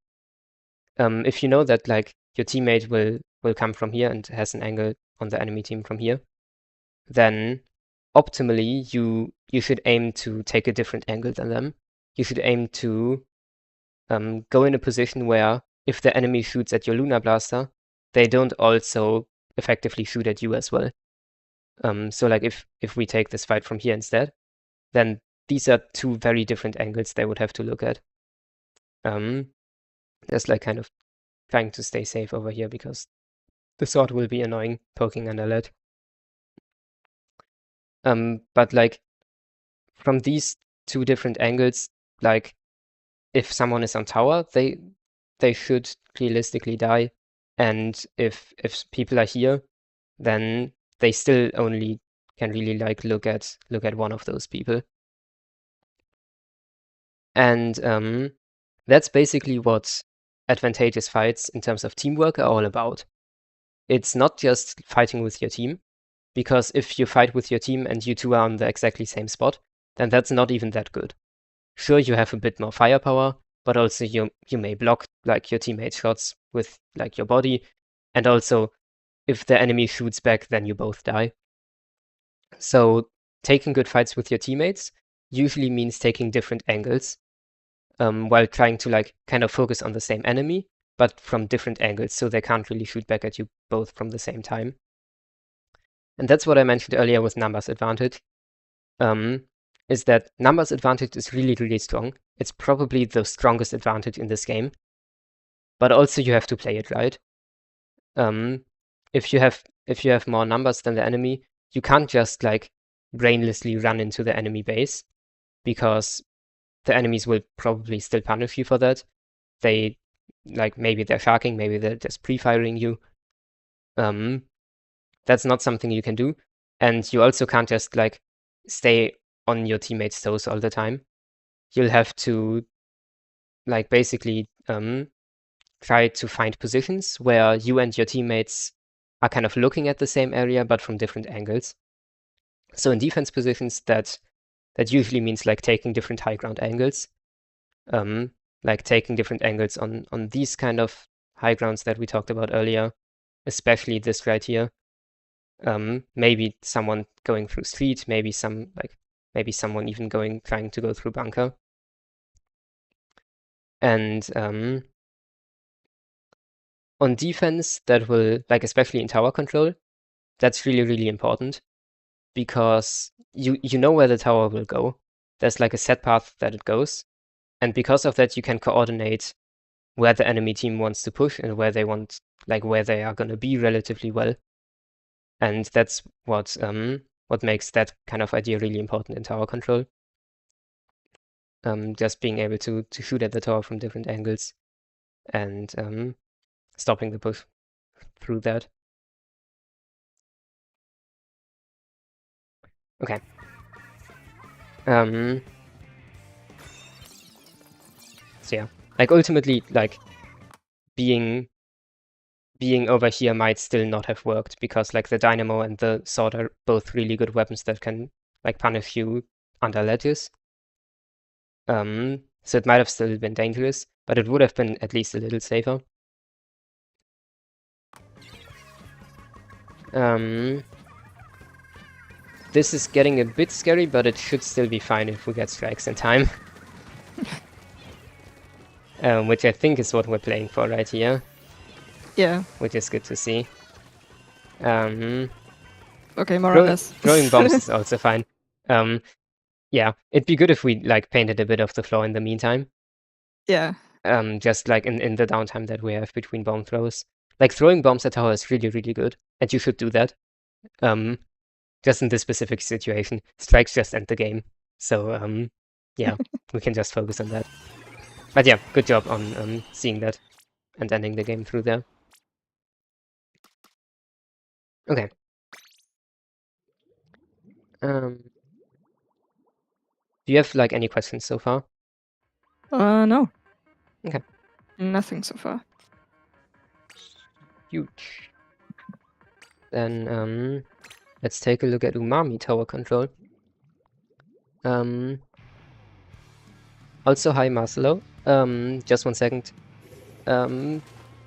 If you know that, like, your teammate will come from here and has an angle on the enemy team from here, then optimally you should aim to take a different angle than them. You should aim to go in a position where if the enemy shoots at your Lunar Blaster, they don't also effectively shoot at you as well. So like if we take this fight from here instead, then these are two very different angles they would have to look at. Just like kind of trying to stay safe over here because the sword will be annoying poking under lead. But like from these two different angles, like if someone is on tower, they should realistically die, and if people are here, then they still only can really like look at one of those people. And that's basically what advantageous fights in terms of teamwork are all about. It's not just fighting with your team, because if you fight with your team and you two are on the exactly same spot, then that's not even that good. Sure, you have a bit more firepower, but also you may block like your teammates' shots with like your body, and also if the enemy shoots back, then you both die. So taking good fights with your teammates usually means taking different angles, while trying to like kind of focus on the same enemy, but from different angles, so they can't really shoot back at you both from the same time. And that's what I mentioned earlier with numbers advantage. Is that numbers advantage is really, really strong. It's probably the strongest advantage in this game. But also you have to play it right. If you have more numbers than the enemy, you can't just like brainlessly run into the enemy base, because the enemies will probably still punish you for that. They like maybe they're sharking, maybe they're just pre-firing you. That's not something you can do. And you also can't just like stay on your teammates' toes all the time. You'll have to like basically try to find positions where you and your teammates are kind of looking at the same area but from different angles. So in defense positions, that usually means like taking different high ground angles, like taking different angles on these kind of high grounds that we talked about earlier, especially this right here. Maybe someone going through street, maybe someone even trying to go through bunker. And on defense, that will, like, especially in tower control, that's really, really important, because you know where the tower will go. There's like a set path that it goes, and because of that, you can coordinate where the enemy team wants to push and where they are going to be relatively well. And that's what makes that kind of idea really important in tower control. Just being able to shoot at the tower from different angles and stopping the push through that. Okay. So yeah, like ultimately, like being over here might still not have worked, because like the dynamo and the sword are both really good weapons that can like punish you under ledges. So it might have still been dangerous, but it would have been at least a little safer. This is getting a bit scary, but it should still be fine if we get strikes in time. Which I think is what we're playing for right here. Yeah. Which is good to see. Okay, more or less. Throwing bombs is also fine. Yeah, it'd be good if we like painted a bit of the floor in the meantime. Yeah. Just like in the downtime that we have between bomb throws. Like throwing bombs at tower is really, really good, and you should do that. Just in this specific situation, strikes just end the game. So yeah, we can just focus on that. But yeah, good job on seeing that and ending the game through there. Okay. Do you have like any questions so far? No. Okay. Nothing so far. Huge. Then let's take a look at Umami tower control. Also hi Marcelo. Just 1 second.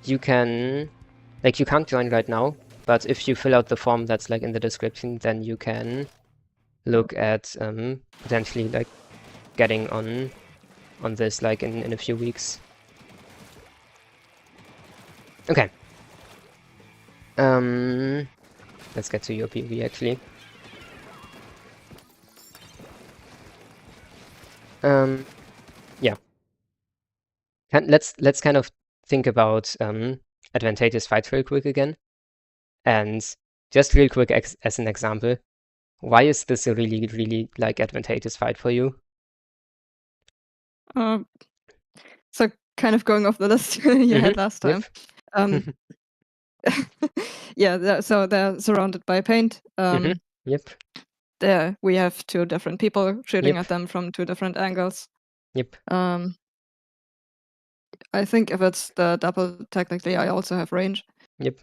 You can't join right now, but if you fill out the form that's like in the description, then you can look at potentially like getting on this like in a few weeks. Okay. Let's get to your PV actually. Yeah. Let's kind of think about advantageous fights real quick again. And just real quick as an example, why is this a really, really like advantageous fight for you? So kind of going off the list you had last time. Yeah, so they're surrounded by paint. Yep. There we have two different people shooting at them from two different angles. Yep. I think if it's the double, technically I also have range. Yep.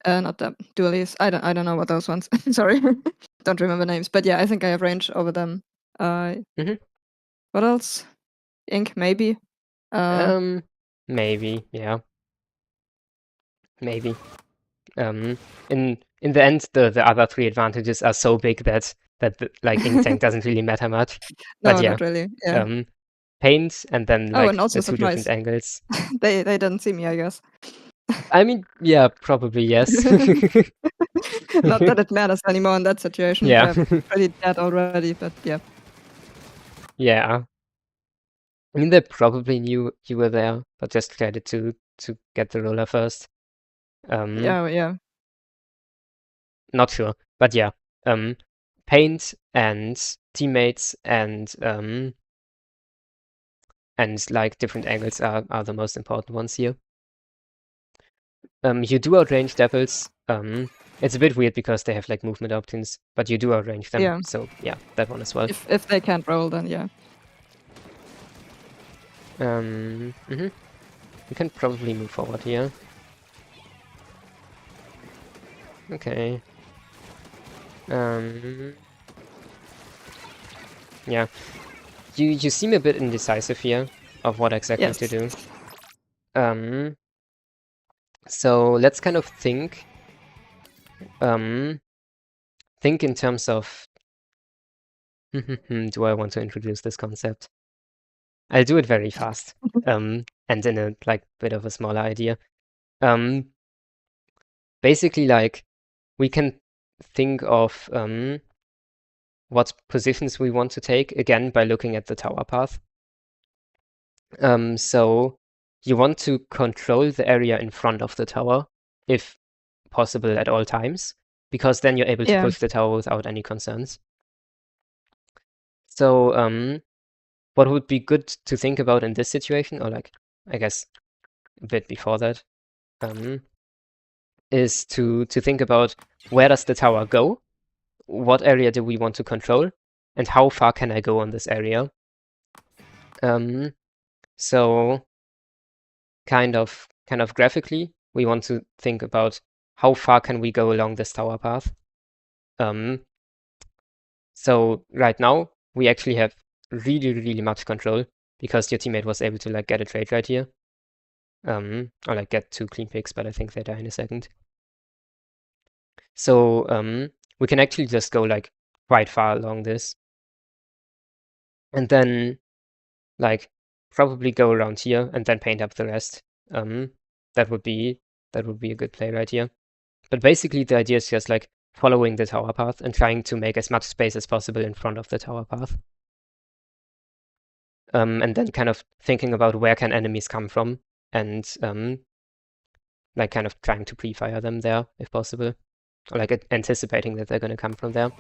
Not the dualies. I don't know what those ones. Sorry, don't remember names. But yeah, I think I have range over them. What else? Ink, maybe. Maybe, yeah. Maybe. In the end, the other 3 advantages are so big that like ink tank doesn't really matter much. But No, yeah, not really. Yeah. paint and then Oh, like and also the 2 different supplies. angles. They didn't see me, I guess. I mean, yeah, probably yes. Not that it matters anymore in that situation. Yeah. They're pretty dead already, but yeah. Yeah. I mean, they probably knew you were there, but just tried to get the roller first. Yeah. Not sure, but yeah. Paint and teammates and like different angles are the most important ones here. You do outrange devils. It's a bit weird because they have like movement options, but you do outrange them. Yeah. So yeah, that one as well. If they can't roll, then yeah. We can probably move forward here. Okay. Yeah. You seem a bit indecisive here of what exactly to do. So let's kind of think in terms of do I want to introduce this concept? I'll do it very fast. And in a like bit of a smaller idea. Basically like we can think of what positions we want to take again by looking at the tower path. So you want to control the area in front of the tower if possible at all times, because then you're able to push the tower without any concerns. So what would be good to think about in this situation, or like I guess a bit before that, is to think about where does the tower go, what area do we want to control, and how far can I go on this area. So kind of graphically, we want to think about how far can we go along this tower path. So right now we actually have really much control because your teammate was able to like get a trade right here. Or like get 2 clean picks, but I think they die in a second. So we can actually just go like quite far along this. And then like probably go around here and then paint up the rest. That would be a good play right here. But basically the idea is just like following the tower path and trying to make as much space as possible in front of the tower path. And then kind of thinking about where can enemies come from and like kind of trying to pre-fire them there if possible. Or like anticipating that they're going to come from there.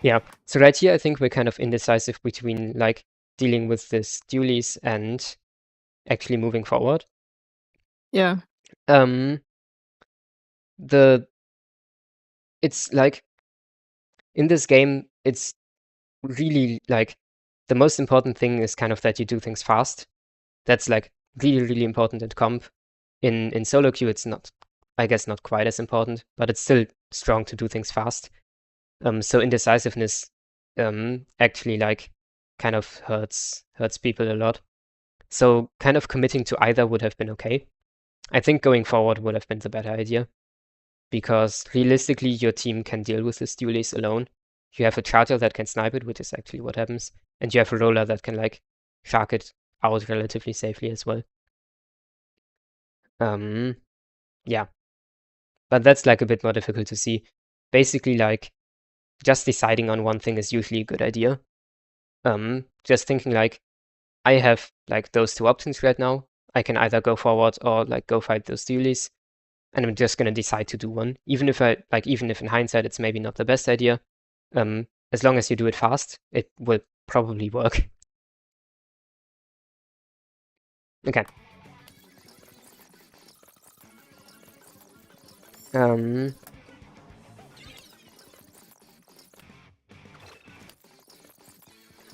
Yeah, so right here I think we're kind of indecisive between like dealing with this dualies and actually moving forward. Yeah. It's like in this game, it's really like the most important thing is kind of that you do things fast. That's like really important in comp. In solo queue, it's not, I guess, not quite as important, but it's still strong to do things fast. So indecisiveness actually like kind of hurts people a lot. So kind of committing to either would have been okay. I think going forward would have been the better idea, because realistically your team can deal with this dualies alone. You have a charger that can snipe it, which is actually what happens, and you have a roller that can like shark it out relatively safely as well. Yeah, but that's like a bit more difficult to see. Basically, like just deciding on one thing is usually a good idea. Just thinking like I have like those 2 options right now. I can either go forward or like go fight those dualies, and I'm just gonna decide to do one, even if in hindsight it's maybe not the best idea. As long as you do it fast, it will probably work. Okay.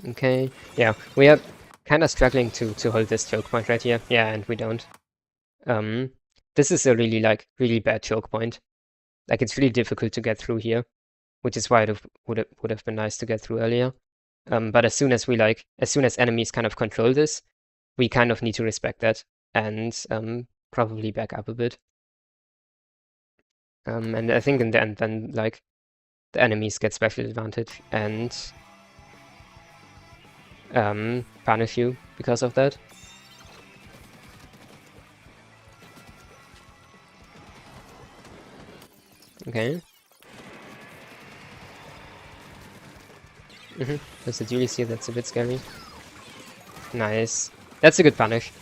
Okay. Yeah, we are kind of struggling to hold this choke point right here. Yeah, and we don't. This is a really bad choke point. Like, it's really difficult to get through here, which is why it would have been nice to get through earlier. But as soon as enemies kind of control this, we kind of need to respect that and probably back up a bit. And I think in the end, then like the enemies get special advantage and punish you because of that. Okay. There's a dually here, that's a bit scary. Nice. That's a good punish.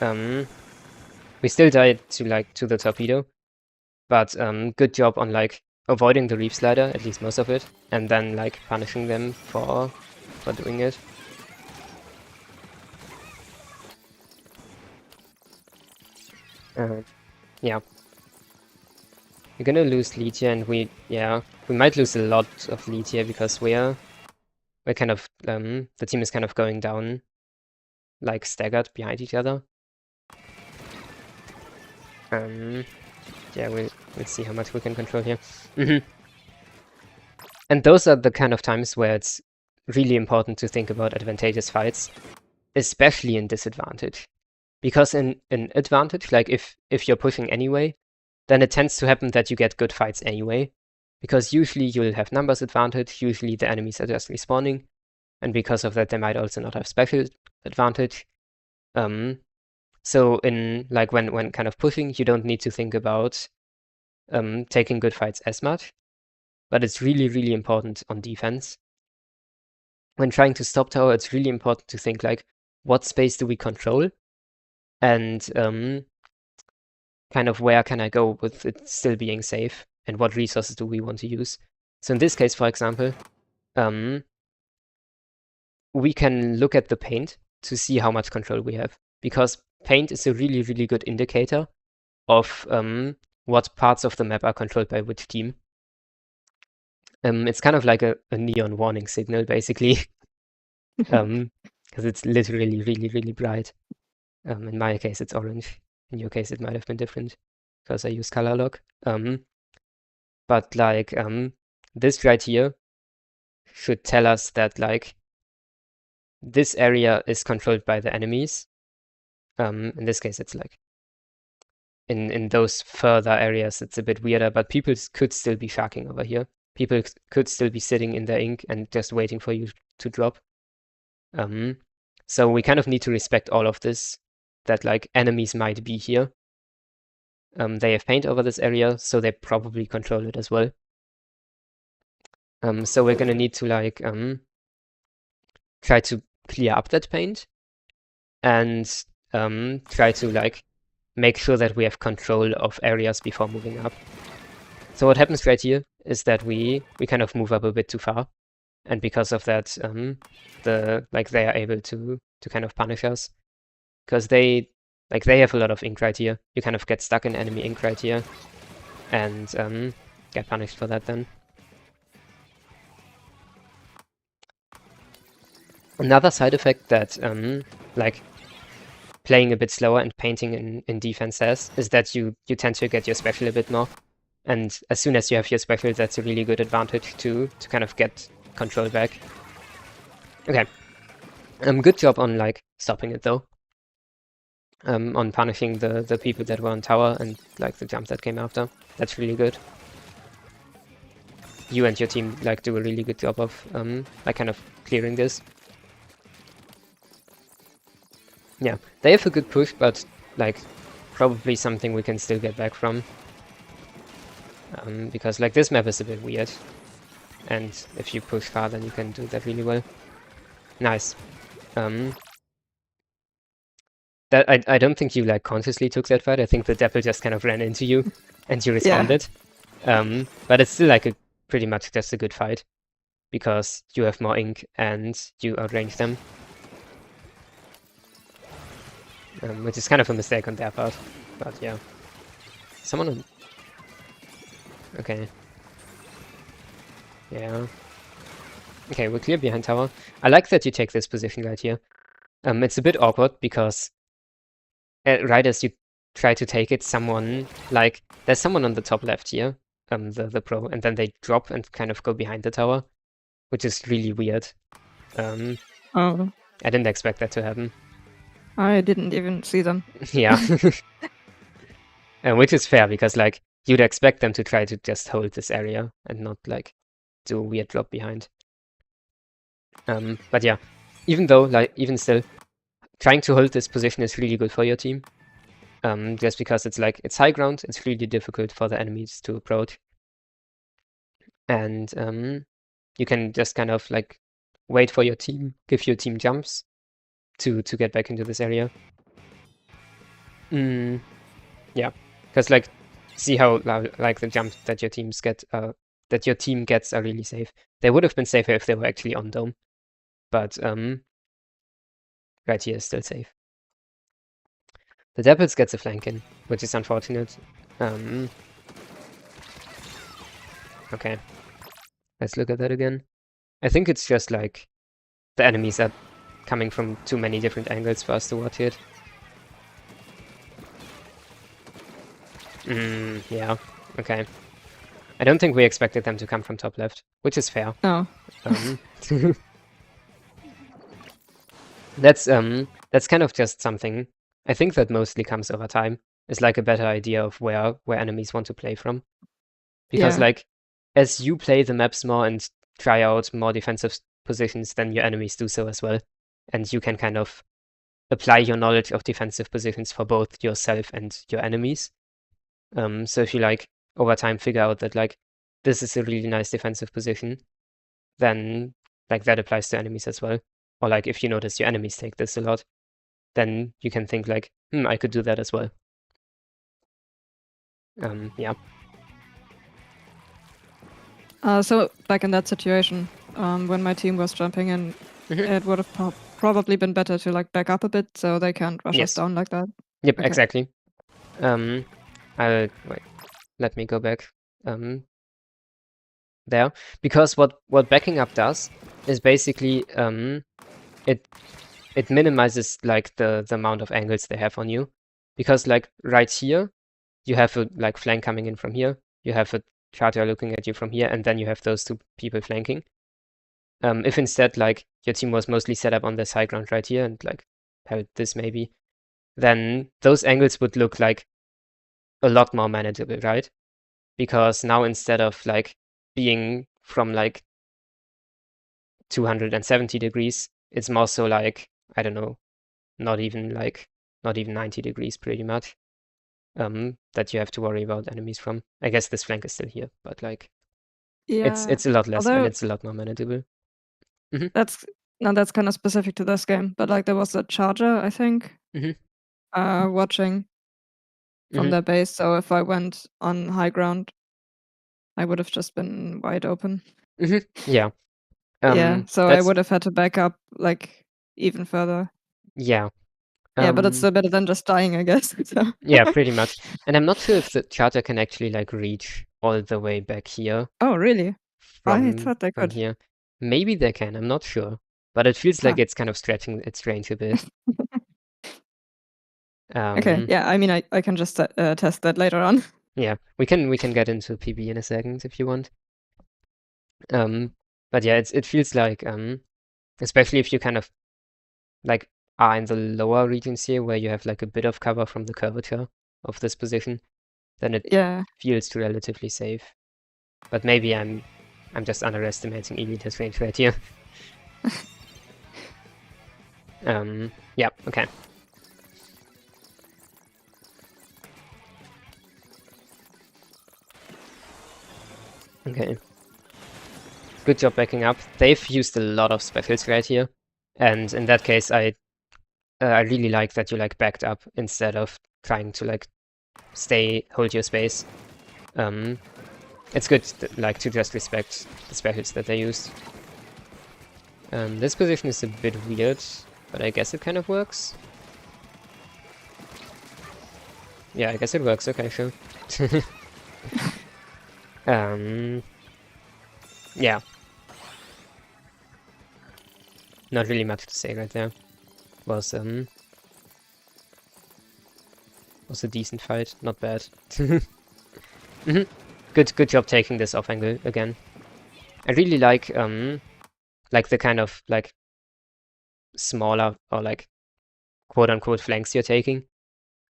We still died to the torpedo, but good job on like avoiding the reef slider, at least most of it, and then like punishing them for doing it. Yeah. We're gonna lose lead here, and we might lose a lot of lead here because we're kind of the team is kind of going down like staggered behind each other. Yeah, we'll see how much we can control here. And those are the kind of times where it's really important to think about advantageous fights, especially in disadvantage. Because in advantage, like if you're pushing anyway, then it tends to happen that you get good fights anyway. Because usually you'll have numbers advantage, usually the enemies are just respawning, and because of that they might also not have special advantage. So in like when kind of pushing, you don't need to think about taking good fights as much, but it's really, really important on defense. When trying to stop tower, it's really important to think like, what space do we control? And kind of where can I go with it still being safe? And what resources do we want to use? So in this case, for example, we can look at the paint to see how much control we have. Because paint is a really, really good indicator of what parts of the map are controlled by which team. It's kind of like a neon warning signal, basically. Because it's literally really, really bright. In my case, it's orange. In your case, it might have been different because I use color lock. But like this right here should tell us that like this area is controlled by the enemies. In this case, it's like in those further areas, it's a bit weirder, but people could still be sharking over here. People could still be sitting in their ink and just waiting for you to drop. So we kind of need to respect all of this, that like enemies might be here. They have paint over this area, so they probably control it as well. So we're gonna need to like try to clear up that paint and try to like make sure that we have control of areas before moving up. So what happens right here is that we kind of move up a bit too far, and because of that, they are able to kind of punish us, because they have a lot of ink right here. You kind of get stuck in enemy ink right here, and get punished for that then. Another side effect that like playing a bit slower and painting in defense has is that you tend to get your special a bit more. And as soon as you have your special, that's a really good advantage to kind of get control back. Okay. Good job on like stopping it though. On punishing the people that were on tower and like the jump that came after. That's really good. You and your team like do a really good job of like kind of clearing this. Yeah, they have a good push, but like probably something we can still get back from. Because like this map is a bit weird, and if you push far, then you can do that really well. Nice. That I don't think you like consciously took that fight. I think the Dapple just kind of ran into you, and you responded. Yeah. But it's still like pretty much just a good fight, because you have more ink and you outrange them. Which is kind of a mistake on their part, but yeah. Someone on... Okay. Yeah. Okay, we're clear behind tower. I like that you take this position right here. It's a bit awkward because right as you try to take it, someone, like, there's someone on the top left here, the pro, and then they drop and kind of go behind the tower, which is really weird. Oh, I didn't expect that to happen. I didn't even see them. Yeah. Which is fair, because, like, you'd expect them to try to just hold this area and not, like, do a weird drop behind. But yeah, even though, like, even still, trying to hold this position is really good for your team. Just because it's, like, it's high ground, it's really difficult for the enemies to approach. And you can just kind of, like, wait for your team, give your team jumps to get back into this area. Yeah, because, like, see how, like, the jumps that your teams get, that your team gets are really safe. They would have been safer if they were actually on dome, but right here is still safe. The Devils gets a flank in, which is unfortunate. Okay, let's look at that again. I think it's just, like, the enemies are coming from too many different angles for us to watch it. Yeah, okay. I don't think we expected them to come from top left, which is fair. No. That's kind of just something I think that mostly comes over time. Is, like, a better idea of where enemies want to play from. Because, Yeah. like, as you play the maps more and try out more defensive positions, then your enemies do so as well. And you can kind of apply your knowledge of defensive positions for both yourself and your enemies. So if you, like, over time figure out that, like, this is a really nice defensive position, then, like, that applies to enemies as well. Or, like, if you notice your enemies take this a lot, then you can think, like, I could do that as well. Yeah. So back in that situation, when my team was jumping in, Mm-hmm. it would have probably been better to, like, back up a bit so they can't rush us down like that. Yep, Okay. exactly. Wait, let me go back there, because what backing up does is basically it minimizes, like, the amount of angles they have on you, because, like, right here you have a, like, flank coming in from here, you have a charger looking at you from here, and then you have those two people flanking. If instead, like, your team was mostly set up on this high ground right here and, like, held this maybe, then those angles would look like a lot more manageable, right? Because now, instead of, like, being from, like, 270 degrees, it's more so, like, I don't know, not even 90 degrees pretty much, that you have to worry about enemies from. I guess this flank is still here, but, like, Yeah. it's a lot less and Although it's a lot more manageable. that's kind of specific to this game, but, like, there was a charger, I think, watching from their base. So if I went on high ground, I would have just been wide open. Yeah. Yeah. So I That's would have had to back up, like, even further. yeah. Yeah, but it's still better than just dying, I guess. So. Yeah, pretty much. And I'm not sure if the charger can actually, like, reach all the way back here Oh, really? I from thought they could. here. Maybe they can, I'm not sure. But it feels like Huh. it's kind of stretching its range a bit. Okay. Yeah. I mean, I can just test that later on. Yeah, we can get into PB in a second if you want. But yeah, it feels like, especially if you kind of, like, are in the lower regions here where you have, like, a bit of cover from the curvature of this position, then it Yeah. feels relatively safe. But maybe I'm just underestimating Elite's range right here. Yeah, okay. Okay. Good job backing up. They've used a lot of specials right here. And in that case, I really like that you, like, backed up instead of trying to, like, hold your space. It's good, like, to just respect the specials that they used. This position is a bit weird, but I guess it kind of works. Yeah, I guess it works. Okay, sure. Yeah. Not really much to say right there. Was Was a decent fight, not bad. Mm-hmm. Good job taking this off angle again. I really like the kind of like smaller or like quote unquote flanks you're taking.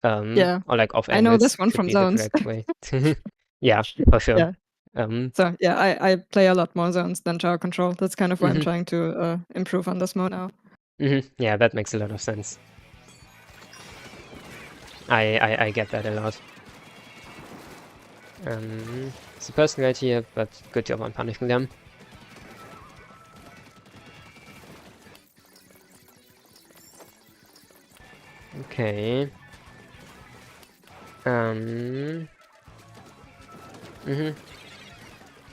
Yeah. Or like off I know this angles one should from be the zones. correct way. Yeah, for sure. Yeah. So yeah, I play a lot more zones than tower control. That's kind of why I'm trying to improve on this mode now. Yeah, that makes a lot of sense. I get that a lot. It's a person right here, but good job on punishing them. Okay.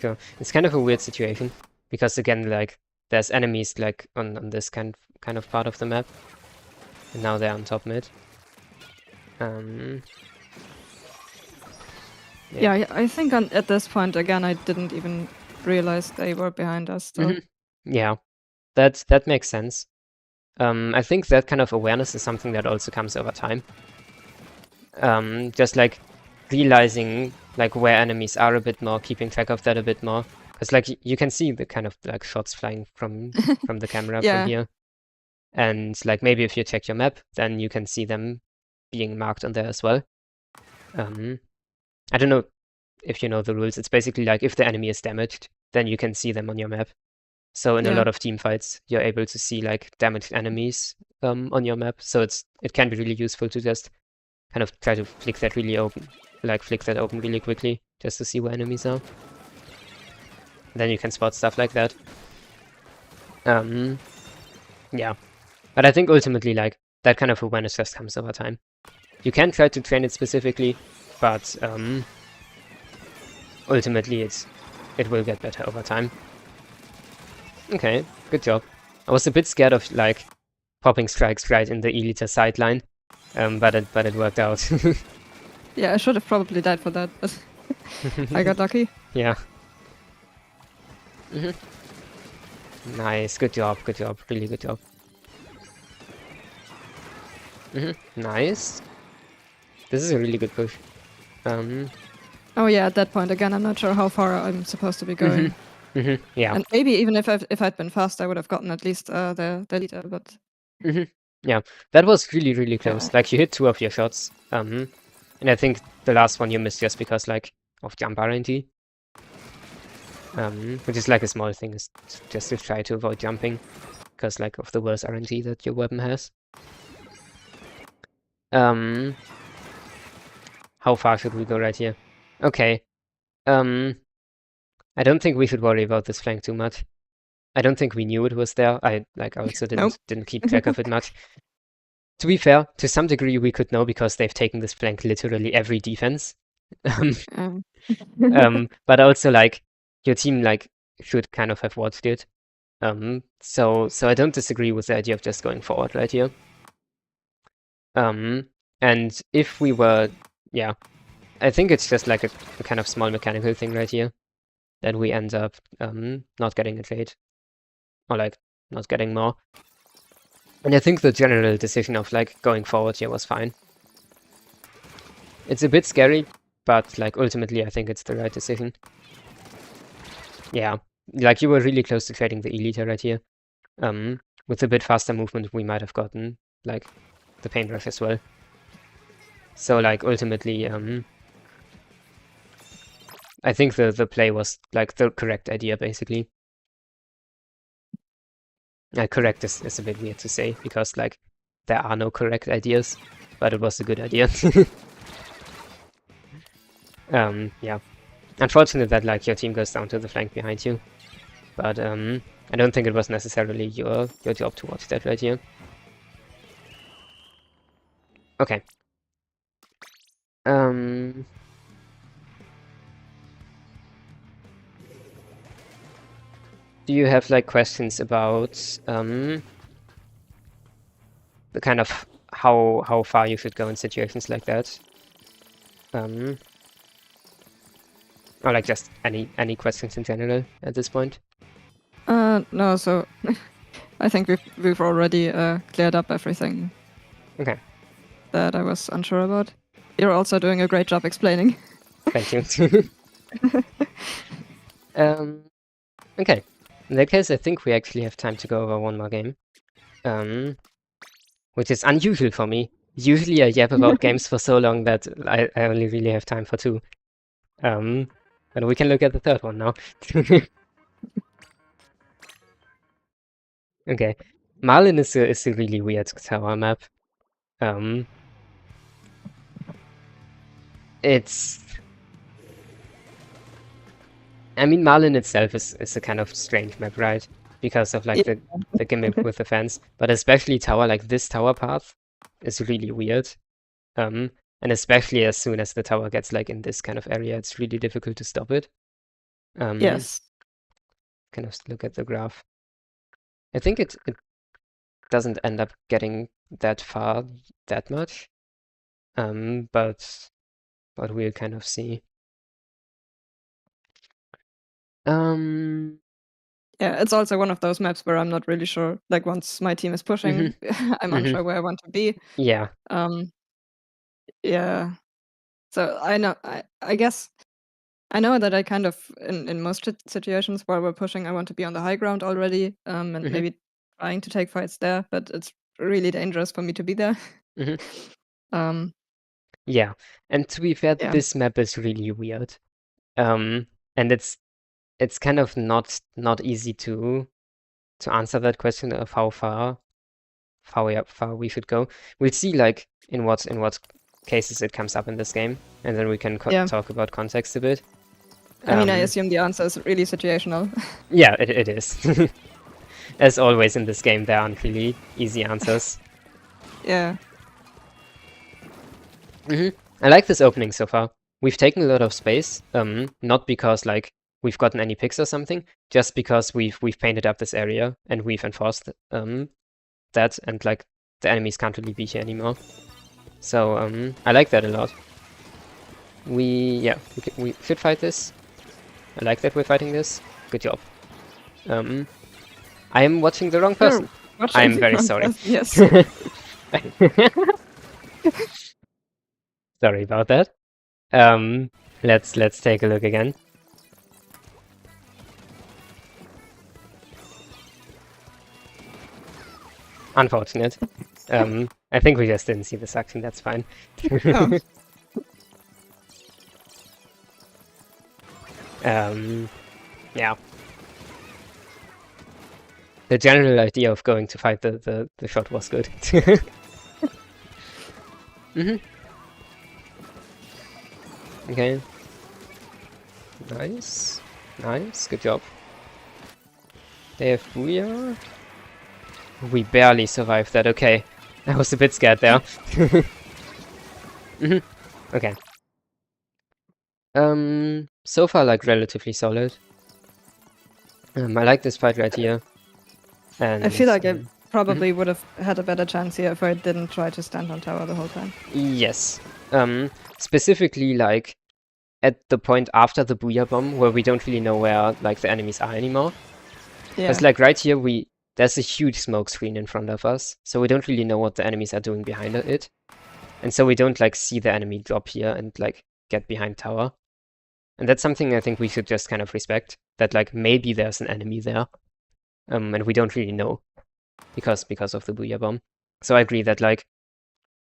Sure. It's kind of a weird situation because again, like there's enemies like on this kind of part of the map, and now they're on top mid. Yeah, I think at this point again, I didn't even realize they were behind us still. Yeah, that makes sense. I think that kind of awareness is something that also comes over time. Just like realizing like where enemies are a bit more, keeping track of that a bit more. Because like you can see the kind of like shots flying from the camera Yeah. from here. And like maybe if you check your map, then you can see them being marked on there as well. I don't know if you know the rules. It's basically like if the enemy is damaged, then you can see them on your map. So in a lot of team fights, you're able to see like damaged enemies on your map. So it can be really useful to just kind of try to flick that open really quickly, just to see where enemies are. Then you can spot stuff like that. Yeah. But I think ultimately, like, that kind of awareness just comes over time. You can try to train it specifically, but ultimately it will get better over time. Okay, good job. I was a bit scared of, like, popping strikes right in the Elita sideline, but it worked out. Yeah, I should have probably died for that, but I got lucky. Yeah. Nice, good job, really good job. Nice. This is a really good push. Oh yeah, at that point again, I'm not sure how far I'm supposed to be going. Yeah. And maybe even if I'd been fast, I would have gotten at least the leader, but... Yeah, that was really close. Yeah. Like, you hit 2 of your shots. And I think the last one you missed just because, like, of jump RNG. Which is, like, a small thing, is just to try to avoid jumping. Because, like, of the worst RNG that your weapon has. How far should we go right here? Okay. I don't think we should worry about this flank too much. I don't think we knew it was there. I also didn't keep track of it much. To be fair, to some degree we could know because they've taken this flank literally every defense. But also like your team like should kind of have watched it. So I don't disagree with the idea of just going forward right here. And if we were, yeah, I think it's just like a kind of small mechanical thing right here that we end up not getting a trade. Or like not getting more. And I think the general decision of like going forward here was fine. It's a bit scary, but like ultimately I think it's the right decision. Yeah, like you were really close to trading the Elita right here. With a bit faster movement we might have gotten like the paintbrush as well. So like ultimately I think the play was like the correct idea basically. Correct is a bit weird to say, because, like, there are no correct ideas, but it was a good idea. Yeah. Unfortunate that, like, your team goes down to the flank behind you. But, I don't think it was necessarily your job to watch that right here. Okay. Do you have, like, questions about, the kind of how far you should go in situations like that? Or like just any questions in general at this point? No, so I think we've already cleared up everything. Okay. That I was unsure about. You're also doing a great job explaining. Thank you. Okay. In that case, I think we actually have time to go over one more game. Which is unusual for me. Usually I yap about games for so long that I only really have time for two. But we can look at the third one now. Okay. Marlin is a really weird tower map. It's... I mean, Marlin itself is a kind of strange map, right? Because of like the gimmick with the fence. But especially tower, like this tower path is really weird. And especially as soon as the tower gets like in this kind of area, it's really difficult to stop it. Yes. Kind of look at the graph. I think it doesn't end up getting that far that much. But we'll kind of see. Yeah, it's also one of those maps where I'm not really sure. Like once my team is pushing, I'm unsure where I want to be. Yeah. Yeah. So I know. I guess I know that I kind of in most situations while we're pushing, I want to be on the high ground already, and maybe trying to take fights there. But it's really dangerous for me to be there. Yeah, and to be fair, Yeah. this map is really weird. And it's kind of not easy to answer that question of how far we should go. We'll see like in what cases it comes up in this game, and then we can talk about context a bit. I mean, I assume the answer is really situational. Yeah, it is. As always in this game, there aren't really easy answers. Yeah. I like this opening so far. We've taken a lot of space, not because like we've gotten any picks or something, just because we've painted up this area and we've enforced that, and like the enemies can't really be here anymore. So I like that a lot. We should fight this. I like that we're fighting this. Good job. I am watching the wrong person. I'm very sorry. Yes. Sorry about that. Let's take a look again. Unfortunate. I think we just didn't see this action, that's fine. Oh. Yeah. The general idea of going to fight the shot was good. Okay. Nice. Nice. Good job. They have Booyah. We barely survived that. Okay. I was a bit scared there. Okay. So far, like, relatively solid. I like this fight right here. And I feel like I probably would have had a better chance here if I didn't try to stand on tower the whole time. Yes. Specifically, like, at the point after the Booyah Bomb, where we don't really know where, like, the enemies are anymore. Yeah. Because, like, right here, there's a huge smoke screen in front of us, so we don't really know what the enemies are doing behind it. And so we don't, like, see the enemy drop here and, like, get behind tower. And that's something I think we should just kind of respect, that, like, maybe there's an enemy there. And we don't really know because of the Booyah Bomb. So I agree that, like,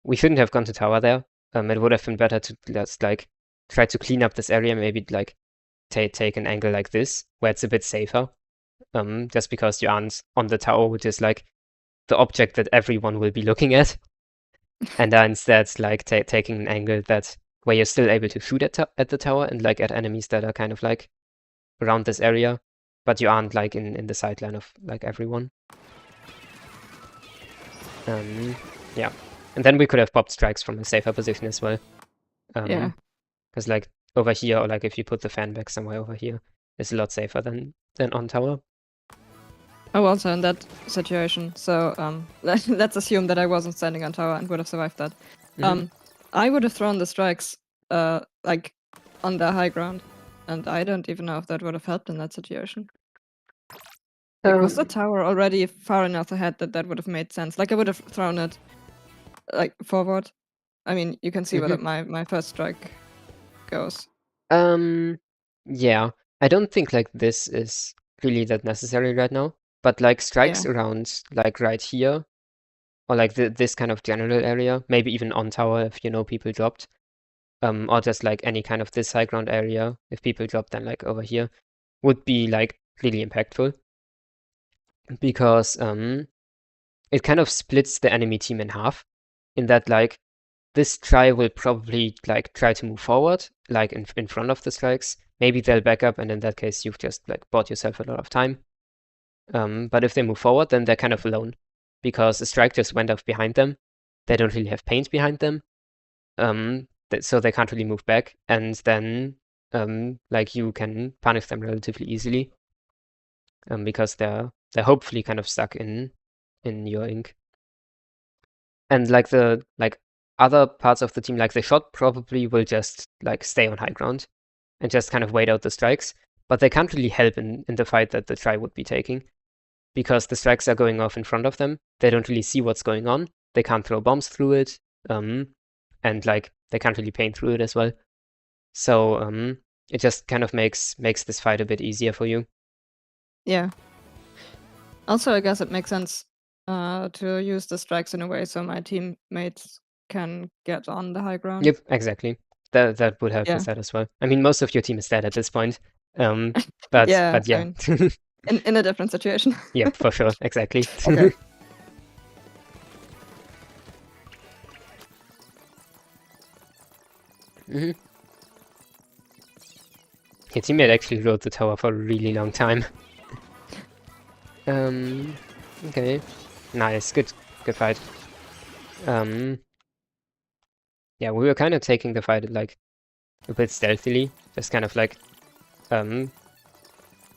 we shouldn't have gone to tower there. It would have been better to just, like, try to clean up this area, maybe, like, take an angle like this, where it's a bit safer. Just because you aren't on the tower, which is, like, the object that everyone will be looking at. And instead, like, taking an angle where you're still able to shoot at the tower and, like, at enemies that are kind of, like, around this area, but you aren't, like, in the sideline of, like, everyone. Yeah. And then we could have popped strikes from a safer position as well. Yeah. Because, like, over here, or, like, if you put the fan back somewhere over here, it's a lot safer than on tower. Oh, also in that situation, so let's assume that I wasn't standing on tower and would have survived that. I would have thrown the strikes like on the high ground, and I don't even know if that would have helped in that situation. Like, was the tower already far enough ahead that would have made sense? Like, I would have thrown it like forward, I mean, you can see where my first strike goes. Yeah. I don't think like this is really that necessary right now, but like strikes around like right here, or like this kind of general area, maybe even on tower if you know people dropped, or just like any kind of this high ground area if people dropped, then like over here would be like really impactful, because it kind of splits the enemy team in half, in that like this try will probably like try to move forward, like in front of the strikes. Maybe they'll back up, and in that case, you've just like bought yourself a lot of time. But if they move forward, then they're kind of alone, because the strike just went off behind them. They don't really have paint behind them, so they can't really move back. And then, like you can punish them relatively easily, because they're hopefully kind of stuck in your ink. And like the other parts of the team, like the shot probably will just like stay on high ground and just kind of wait out the strikes, but they can't really help in the fight that the try would be taking, because the strikes are going off in front of them. They don't really see what's going on. They can't throw bombs through it, and like they can't really paint through it as well. So it just kind of makes this fight a bit easier for you. Yeah. Also, I guess it makes sense to use the strikes in a way so my teammates can get on the high ground. Yep, exactly. That would help with that as well. I mean, most of your team is dead at this point. But yeah. yeah. I mean, in a different situation. Yep, for sure, exactly. Okay. Your teammate actually rode the tower for a really long time. Okay. Nice, good fight. Yeah, we were kind of taking the fight like a bit stealthily, just kind of like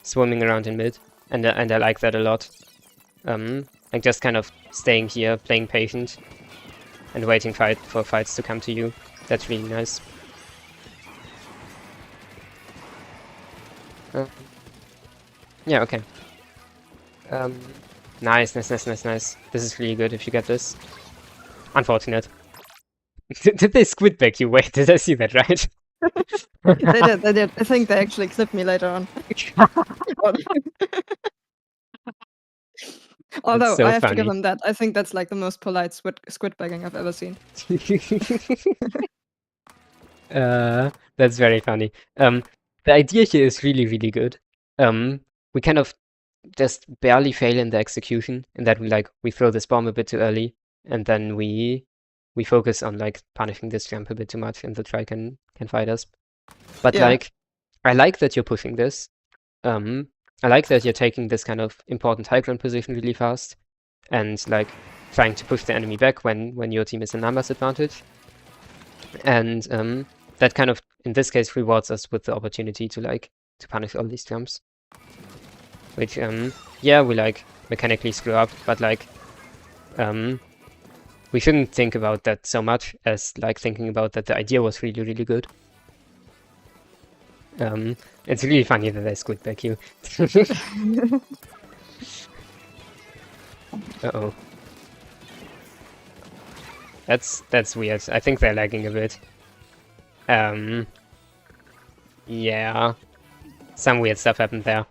swimming around in mid, and I like that a lot. Like just kind of staying here, playing patient, and waiting for fights to come to you. That's really nice. Yeah, okay. Nice. This is really good if you get this. Unfortunate. Did they squid back you? Wait, did I see that right? They did. I think they actually clipped me later on. Although so I have funny. to give them that. I think that's like the most polite squid bagging I've ever seen. That's very funny. The idea here is really, really good. We kind of just barely fail in the execution, in that we throw this bomb a bit too early, and then we focus on like punishing this jump a bit too much, and the try can fight us. But like, I like that you're pushing this. I like that you're taking this kind of important high ground position really fast, and like trying to push the enemy back when your team is in numbers advantage. And that kind of, in this case, rewards us with the opportunity to punish all these jumps. Which, yeah, we like mechanically screw up, but like, we shouldn't think about that so much as like thinking about that the idea was really, really good. It's really funny that I squid back you. Uh-oh. That's weird. I think they're lagging a bit. Yeah. Some weird stuff happened there.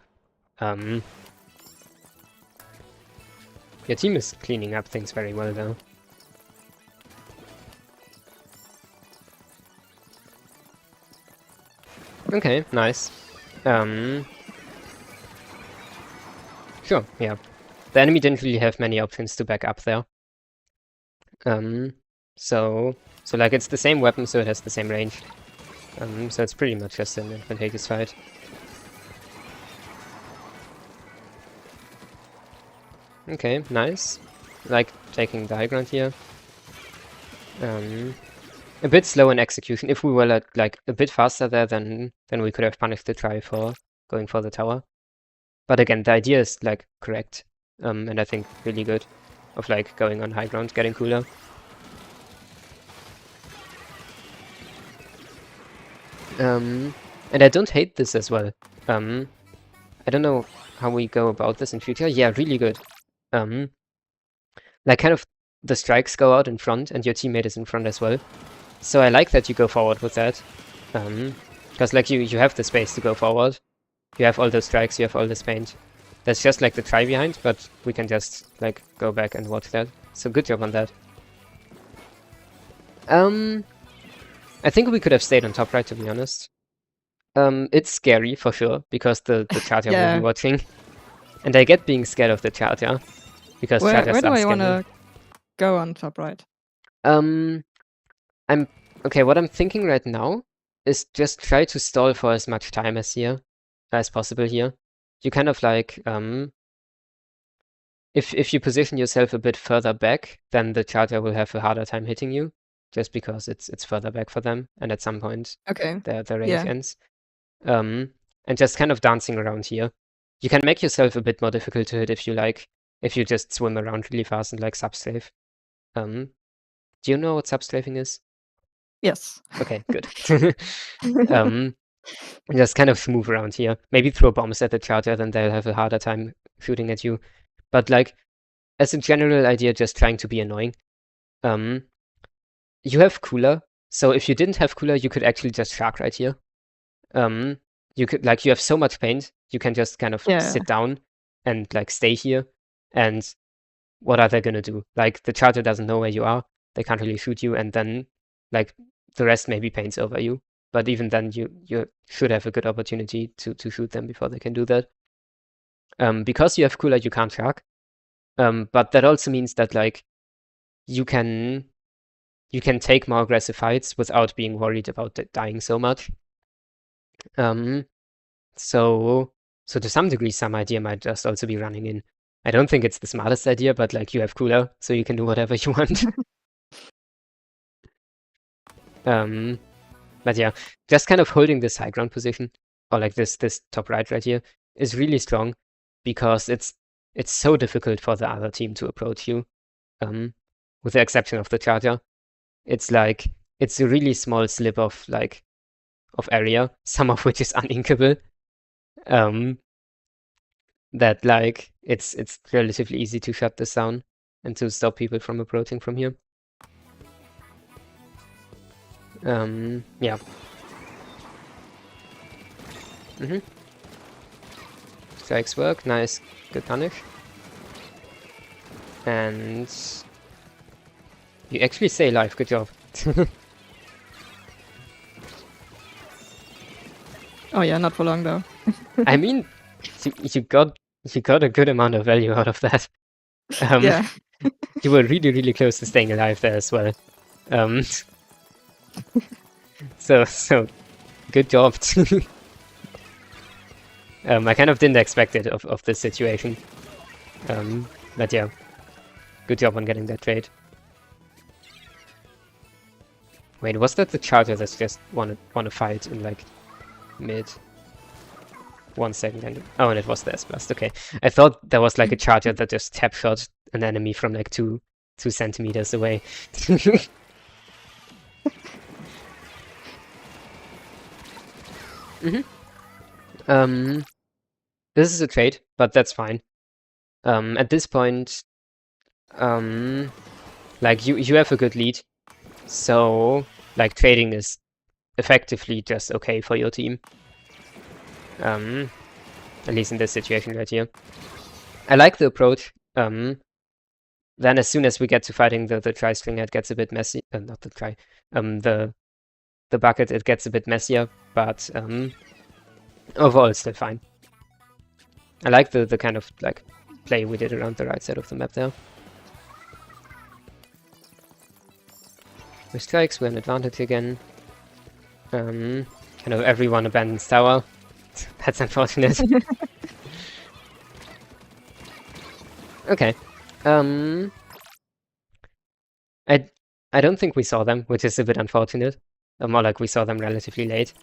Your team is cleaning up things very well, though. Okay, nice. Sure, yeah. The enemy didn't really have many options to back up there. So like it's the same weapon, so it has the same range. So it's pretty much just an advantageous fight. Okay, nice. Like taking the high ground here. A bit slow in execution. If we were like a bit faster there, then we could have punished the try for going for the tower. But again, the idea is like correct, and I think really good, of like going on high ground, getting cooler. And I don't hate this as well. I don't know how we go about this in future. Yeah, really good. Like kind of the strikes go out in front and your teammate is in front as well. So I like that you go forward with that. Because like you have the space to go forward. You have all those strikes, you have all this paint. That's just like the try behind, but we can just like go back and watch that. So good job on that. I think we could have stayed on top right, to be honest. It's scary for sure, because the charger will be watching. And I get being scared of the charger. Because where chargers do are I scary. wanna go on top right? Okay, what I'm thinking right now is just try to stall for as much time as possible here. You kind of like if you position yourself a bit further back, then the charger will have a harder time hitting you, just because it's further back for them, and at some point their range ends. And just kind of dancing around here. You can make yourself a bit more difficult to hit if you like, if you just swim around really fast and like substrafe. Do you know what substrafing is? Yes. Okay, good. Just kind of move around here. Maybe throw bombs at the charger, then they'll have a harder time shooting at you. But like, as a general idea, just trying to be annoying. You have cooler, so if you didn't have cooler, you could actually just shark right here. You could like you have so much paint, you can just kind of sit down and like stay here. And what are they gonna do? Like the charger doesn't know where you are, they can't really shoot you, and then like the rest maybe paints over you. But even then you should have a good opportunity to shoot them before they can do that. Because you have cooler, you can't shark. But that also means that like you can take more aggressive fights without being worried about dying so much. So to some degree, some idea might just also be running in. I don't think it's the smartest idea, but like you have cooler, so you can do whatever you want. But yeah, just kind of holding this high ground position, or like this top right here, is really strong, because it's so difficult for the other team to approach you. With the exception of the charger, it's like it's a really small slip of like of area, some of which is uninkable. That like it's relatively easy to shut this down and to stop people from approaching from here. Yeah. Strikes work, nice, good punish. And you actually stay alive, good job. Oh yeah, not for long though. I mean, you got a good amount of value out of that. Yeah. You were really, really close to staying alive there as well. So good job. I kind of didn't expect it of this situation. But yeah, good job on getting that trade. Wait, was that the charger that's just want to fight in like mid? 1 second, and oh, and it was the S-Blast. Okay, I thought there was like a charger that just tap shot an enemy from like 2 centimeters away. This is a trade, but that's fine. At this point, like you have a good lead, so like trading is effectively just okay for your team. At least in this situation right here. I like the approach. Then as soon as we get to fighting the tri-string, it gets a bit messy. Not the tri. The bucket, it gets a bit messier, but overall it's still fine. I like the kind of like play we did around the right side of the map there. With strikes, we're in advantage again. Kind of everyone abandons tower. That's unfortunate. Okay. I don't think we saw them, which is a bit unfortunate. More like we saw them relatively late.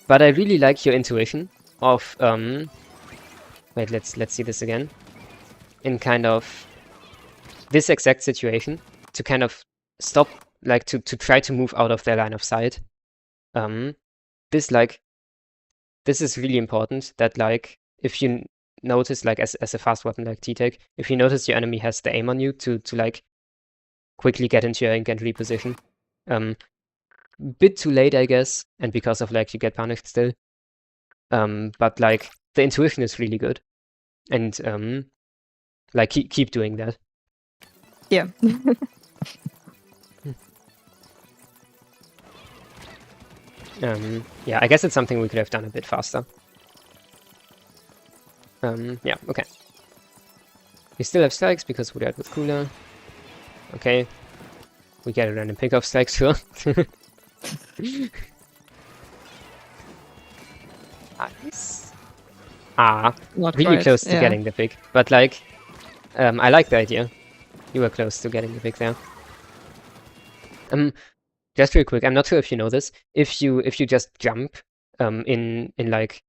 But I really like your intuition of wait, let's see this again. In kind of this exact situation, to kind of stop, like to try to move out of their line of sight. This is really important, that like if you notice, like as a fast weapon like T-Tech, if you notice your enemy has the aim on you to like quickly get into your ink and reposition. Bit too late, I guess, and because of like you get punished still. But like the intuition is really good, and like keep doing that. Yeah. Yeah, I guess it's something we could have done a bit faster. Yeah, okay. We still have strikes because we died with cooler. Okay. We get a random pick of strikes, sure. Nice. Not really quite, close to yeah. getting the pick. But like, I like the idea. You were close to getting the pick there. Just real quick, I'm not sure if you know this. If you just jump in like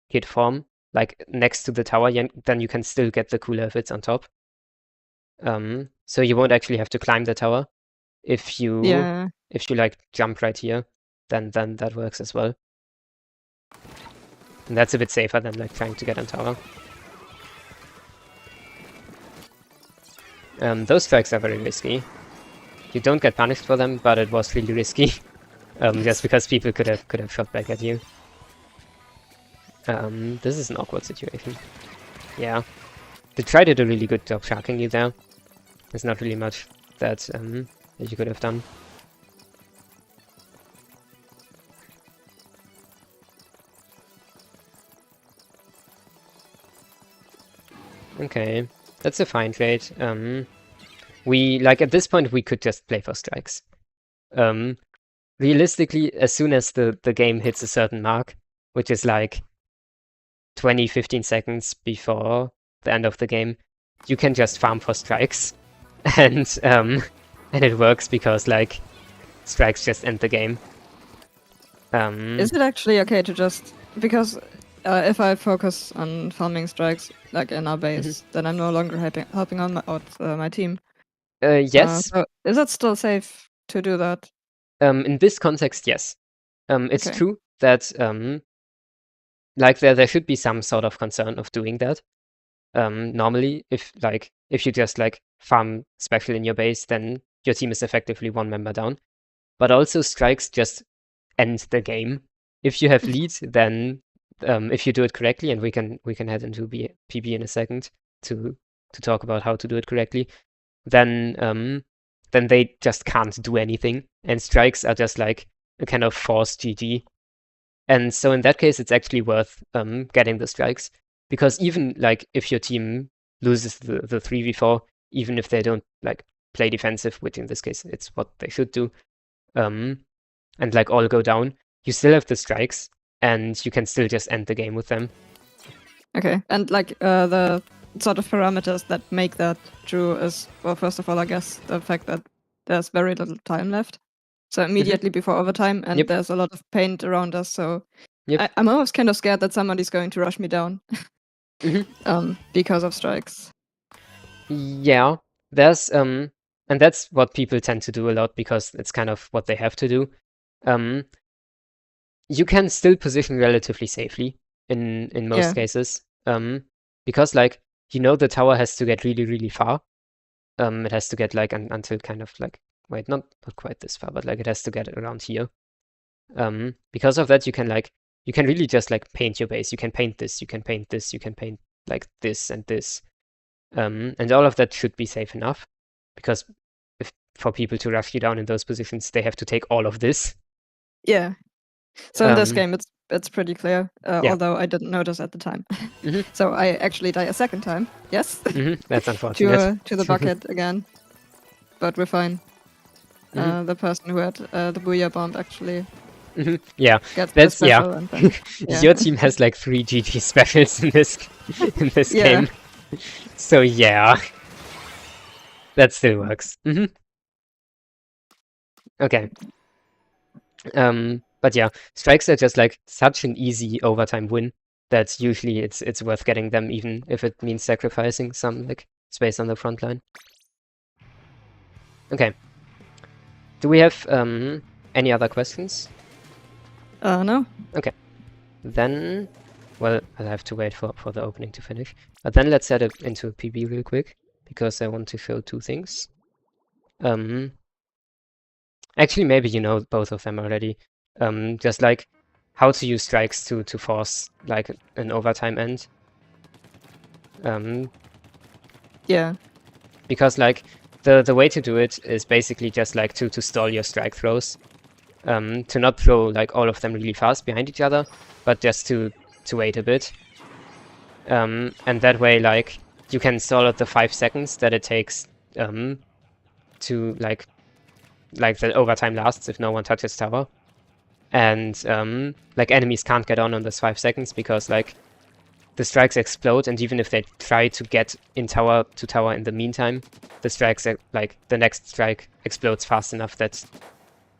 hit form, like next to the tower, then you can still get the cooler if it's on top. So you won't actually have to climb the tower. If you like jump right here, then that works as well. And that's a bit safer than like trying to get on tower. Those strikes are very risky. You don't get punished for them, but it was really risky. Just because people could have shot back at you. This is an awkward situation. Yeah. They tried to do a really good job sharking you there. There's not really much that you could have done. Okay, that's a fine trade. We, like, at this point, we could just play for strikes. Realistically, as soon as the game hits a certain mark, which is like 15 seconds before the end of the game, you can just farm for strikes. And it works because, like, strikes just end the game. Is it actually okay to just... Because if I focus on farming strikes, like in our base, then I'm no longer helping out my team. Yes. So is it still safe to do that? In this context, yes. It's Okay. true that like there should be some sort of concern of doing that. Normally, if you just like farm special in your base, then your team is effectively one member down. But also strikes just end the game. If you have lead, then if you do it correctly, and we can head into PB in a second to talk about how to do it correctly, then they just can't do anything, and strikes are just like a kind of forced GG. And so in that case, it's actually worth getting the strikes, because even like if your team loses the 3v4, even if they don't like play defensive, which in this case it's what they should do, and like all go down, you still have the strikes, and you can still just end the game with them. Okay, and like the sort of parameters that make that true is, well, first of all, I guess the fact that there's very little time left. So immediately before overtime, and there's a lot of paint around us, so I'm always kind of scared that somebody's going to rush me down because of strikes. Yeah, there's and that's what people tend to do a lot because it's kind of what they have to do. You can still position relatively safely in most cases, because like the tower has to get really, really far. It has to get like until kind of like, wait, not quite this far, but like it has to get around here. Because of that, you can really just like paint your base. You can paint this, you can paint this, you can paint like this and this, and all of that should be safe enough, because for people to rush you down in those positions, they have to take all of this. Yeah. So in this game, it's pretty clear, although I didn't notice at the time. So I actually die a second time. Yes. That's unfortunate. to the bucket again, but we're fine. The person who had the Booyah Bomb actually gets the special. And then, Your team has like 3 GG specials in this game. So yeah, that still works. Okay. But yeah, strikes are just like such an easy overtime win that usually it's worth getting them, even if it means sacrificing some like space on the front line. Okay. Do we have any other questions? No. Okay. Then, well, I'll have to wait for the opening to finish. But then let's head into PB real quick, because I want to show 2 things. Actually, maybe you know both of them already. Just like how to use strikes to force like an overtime end. Yeah. Because like the way to do it is basically just like to stall your strike throws. To not throw like all of them really fast behind each other, but just to wait a bit. And that way like you can stall at the 5 seconds that it takes to like the overtime lasts if no one touches tower. And like enemies can't get on those 5 seconds because like the strikes explode, and even if they try to get in tower to tower in the meantime, the strikes like the next strike explodes fast enough that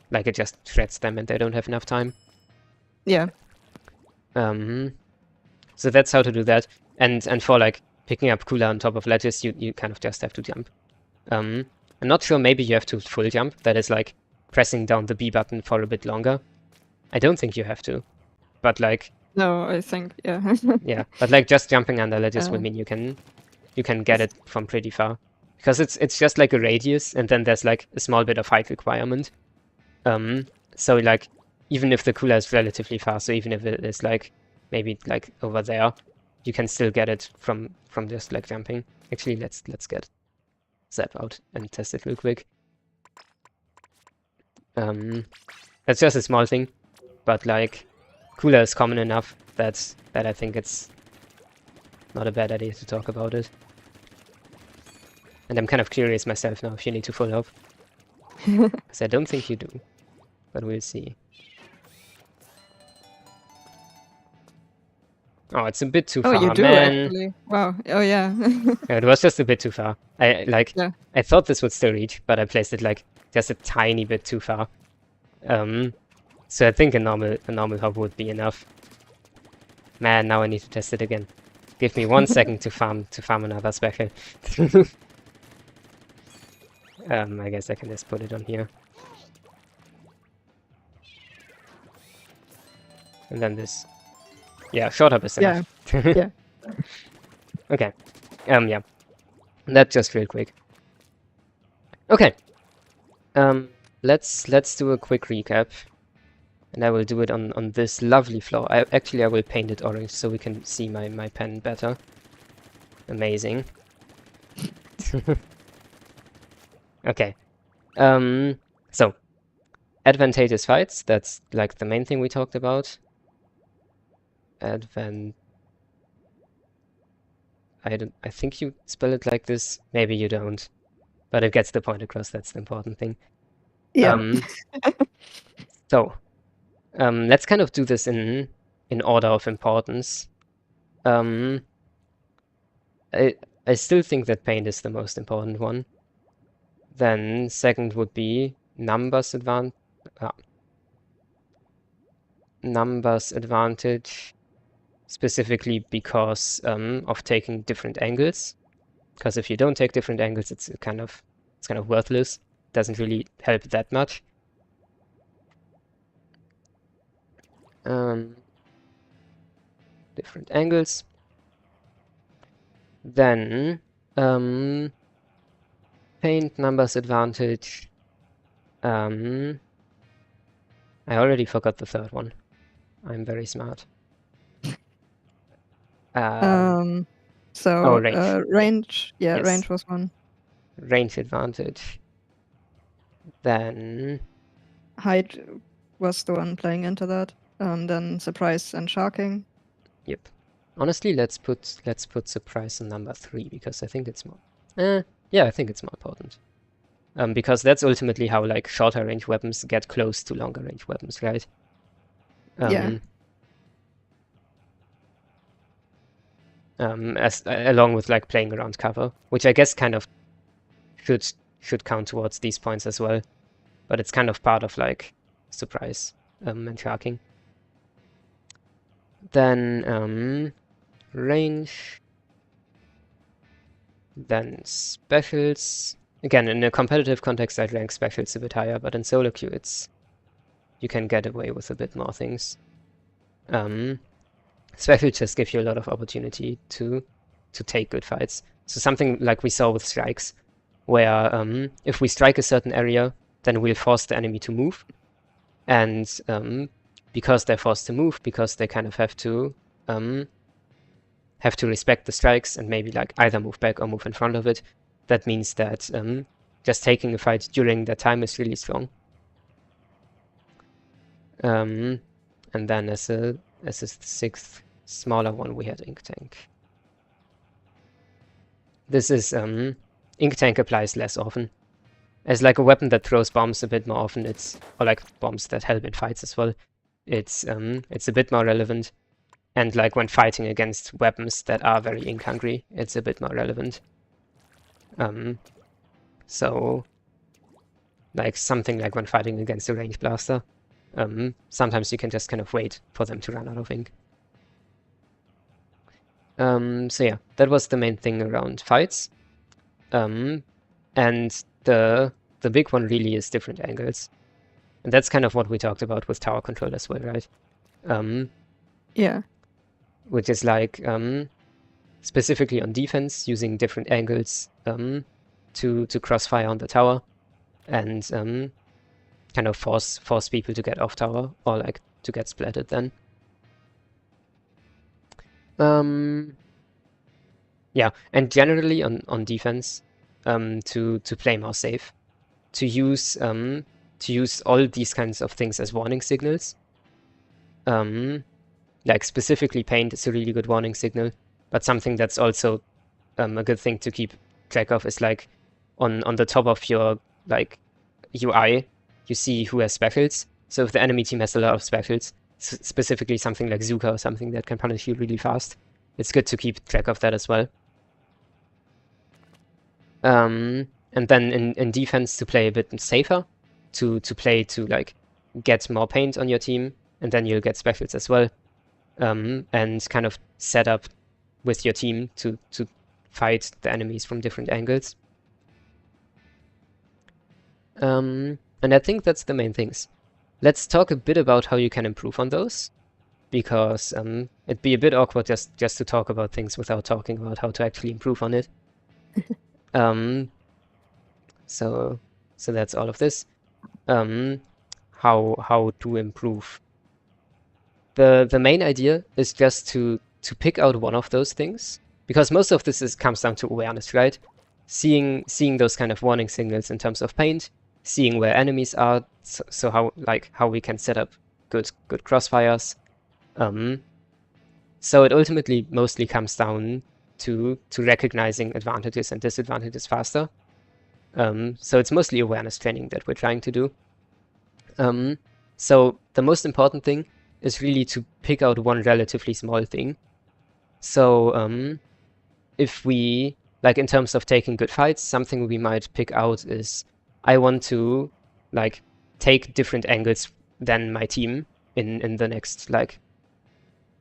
like it just shreds them and they don't have enough time. Yeah. So that's how to do that. And for like picking up Kula on top of ledges, you kind of just have to jump. I'm not sure, maybe you have to full jump. That is like pressing down the B button for a bit longer. I don't think you have to. But like No, I think, yeah. yeah, but like just jumping under ledges will mean you can get it from pretty far. Because it's just like a radius, and then there's like a small bit of height requirement. So like even if the Kula is relatively fast, so even if it is like maybe like over there, you can still get it from just like jumping. Actually, let's get Zap out and test it real quick. That's just a small thing, but like Kula is common enough that I think it's not a bad idea to talk about it. And I'm kind of curious myself now if you need to full up. Because I don't think you do. But we'll see. Oh, it's a bit too far, Oh, you do man. actually. Wow. Oh, yeah. Yeah, it was just a bit too far. Yeah. I thought this would still reach, but I placed it like just a tiny bit too far. So I think a normal hop would be enough. Man, now I need to test it again. Give me 1 second to farm another special. I guess I can just put it on here. And then this. Yeah, short hop is enough. Yeah. Okay. Yeah. That just real quick. Okay. Let's do a quick recap. And I will do it on this lovely floor. I will paint it orange so we can see my pen better. Amazing. Okay. So advantageous fights, that's like the main thing we talked about. I think you spell it like this. Maybe you don't. But it gets the point across, that's the important thing. Yeah. So let's kind of do this in order of importance. I still think that paint is the most important one. Then second would be numbers advantage, specifically because of taking different angles. Because if you don't take different angles, it's kind of worthless. Doesn't really help that much. Different angles. Then paint numbers advantage. I already forgot the third one. I'm very smart. So range. Range. Yeah, Yes. range was one. Range advantage. Then height was the one playing into that. Then surprise and sharking. Yep. Honestly, let's put surprise on number 3 because I think it's more. Yeah, I think it's more important. Because that's ultimately how like shorter range weapons get close to longer range weapons, right? Yeah. Along with like playing around cover, which I guess kind of should count towards these points as well, but it's kind of part of like surprise and sharking. Then range, then specials. Again, in a competitive context, I'd rank specials a bit higher, but in solo queue, you can get away with a bit more things. Specials just give you a lot of opportunity to take good fights. So something like we saw with strikes, where if we strike a certain area, then we'll force the enemy to move. And because they're forced to move, because they kind of have to respect the strikes and maybe like either move back or move in front of it, that means that just taking a fight during that time is really strong. And then as a sixth smaller one, we had Ink Tank. This is Ink Tank applies less often. As like a weapon that throws bombs a bit more often, or like bombs that help in fights as well. It's a bit more relevant. And like when fighting against weapons that are very ink hungry, it's a bit more relevant. So like something like when fighting against a range blaster, sometimes you can just kind of wait for them to run out of ink. So yeah, that was the main thing around fights. And the big one really is different angles. And that's kind of what we talked about with tower control as well, right? Yeah. Which is like specifically on defense, using different angles to crossfire on the tower and kind of force people to get off tower or like to get splatted then. Yeah, and generally on defense, to play more safe, to use all these kinds of things as warning signals. Like specifically paint is a really good warning signal, but something that's also a good thing to keep track of is like on the top of your like UI, you see who has speckles. So if the enemy team has a lot of speckles, specifically something like Zuka or something that can punish you really fast, it's good to keep track of that as well. And then in defense, to play a bit safer, to play to like get more paint on your team, and then you'll get speckles as well. And kind of set up with your team to fight the enemies from different angles. And I think that's the main things. Let's talk a bit about how you can improve on those, because it'd be a bit awkward just to talk about things without talking about how to actually improve on it. So that's all of this. How to improve. The main idea is just to pick out one of those things, because most of this comes down to awareness, right? Seeing those kind of warning signals in terms of paint, seeing where enemies are, so how we can set up good crossfires. So it ultimately mostly comes down to recognizing advantages and disadvantages faster. So it's mostly awareness training that we're trying to do. So the most important thing is really to pick out one relatively small thing. So if we, like in terms of taking good fights, something we might pick out is, I want to like take different angles than my team in the next like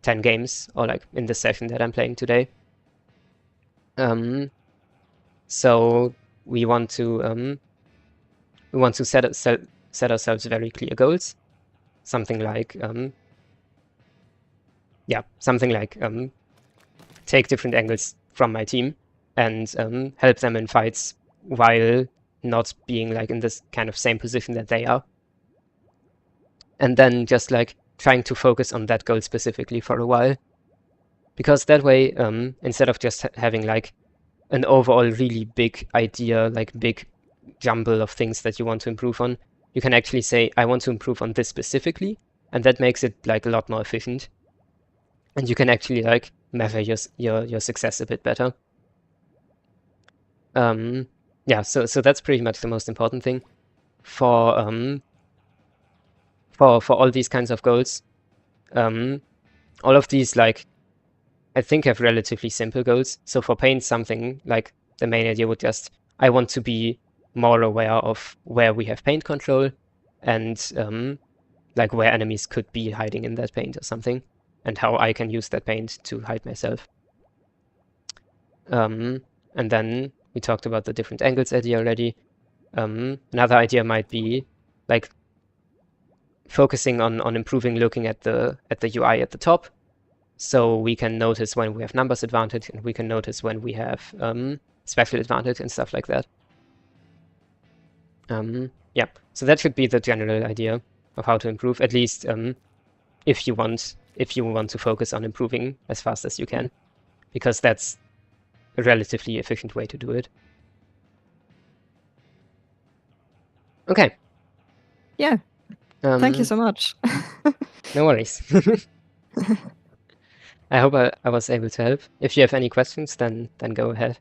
10 games, or like in the session that I'm playing today. So we want to set ourselves very clear goals. Something like take different angles from my team and help them in fights while not being like in this kind of same position that they are. And then just like trying to focus on that goal specifically for a while. Because that way, instead of just having like an overall really big idea, like big jumble of things that you want to improve on, you can actually say, I want to improve on this specifically, and that makes it like a lot more efficient. And you can actually like measure your success a bit better. Yeah, so that's pretty much the most important thing for all these kinds of goals. All of these, like, I think have relatively simple goals. So for paint, something like the main idea would just, I want to be more aware of where we have paint control and like where enemies could be hiding in that paint or something, and how I can use that paint to hide myself. And then we talked about the different angles idea already. Another idea might be like focusing on improving looking at the UI at the top, so we can notice when we have numbers advantage, and we can notice when we have special advantage and stuff like that. Yeah, so that should be the general idea of how to improve, at least if you want to focus on improving as fast as you can, because that's a relatively efficient way to do it. Okay. Yeah. Thank you so much. No worries. I hope I was able to help. If you have any questions, then go ahead.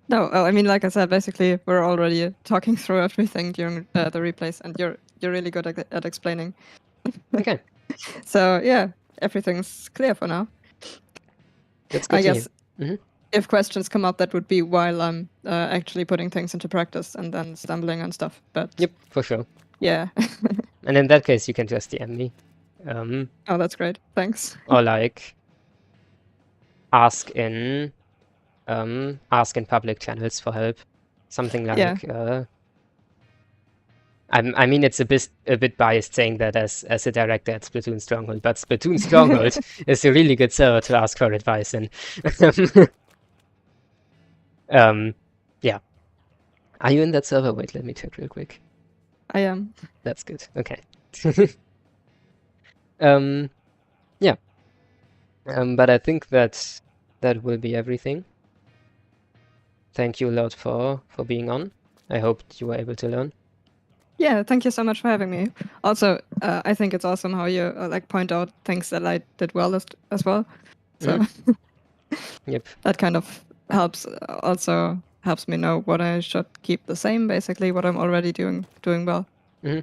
No, I mean, like I said, basically we're already talking through everything during the replays, and you're really good at explaining. Okay. So yeah, everything's clear for now. That's good I to guess hear. if questions come up, that would be while I'm actually putting things into practice and then stumbling on stuff. But yep, for sure. Yeah. And in that case, you can just DM me. Oh, that's great. Thanks. Or like ask in public channels for help. Something like Yeah. I mean, it's a bit biased saying that as a director at Splatoon Stronghold, but Splatoon Stronghold is a really good server to ask for advice in. Yeah. Are you in that server? Wait, let me check real quick. I am. That's good. Okay. Yeah. But I think that will be everything. Thank you a lot for being on. I hope you were able to learn. Yeah, thank you so much for having me. Also, I think it's awesome how you like point out things that I did well as well. So Yep. That kind of helps. Also helps me know what I should keep the same. Basically, what I'm already doing well. Yeah.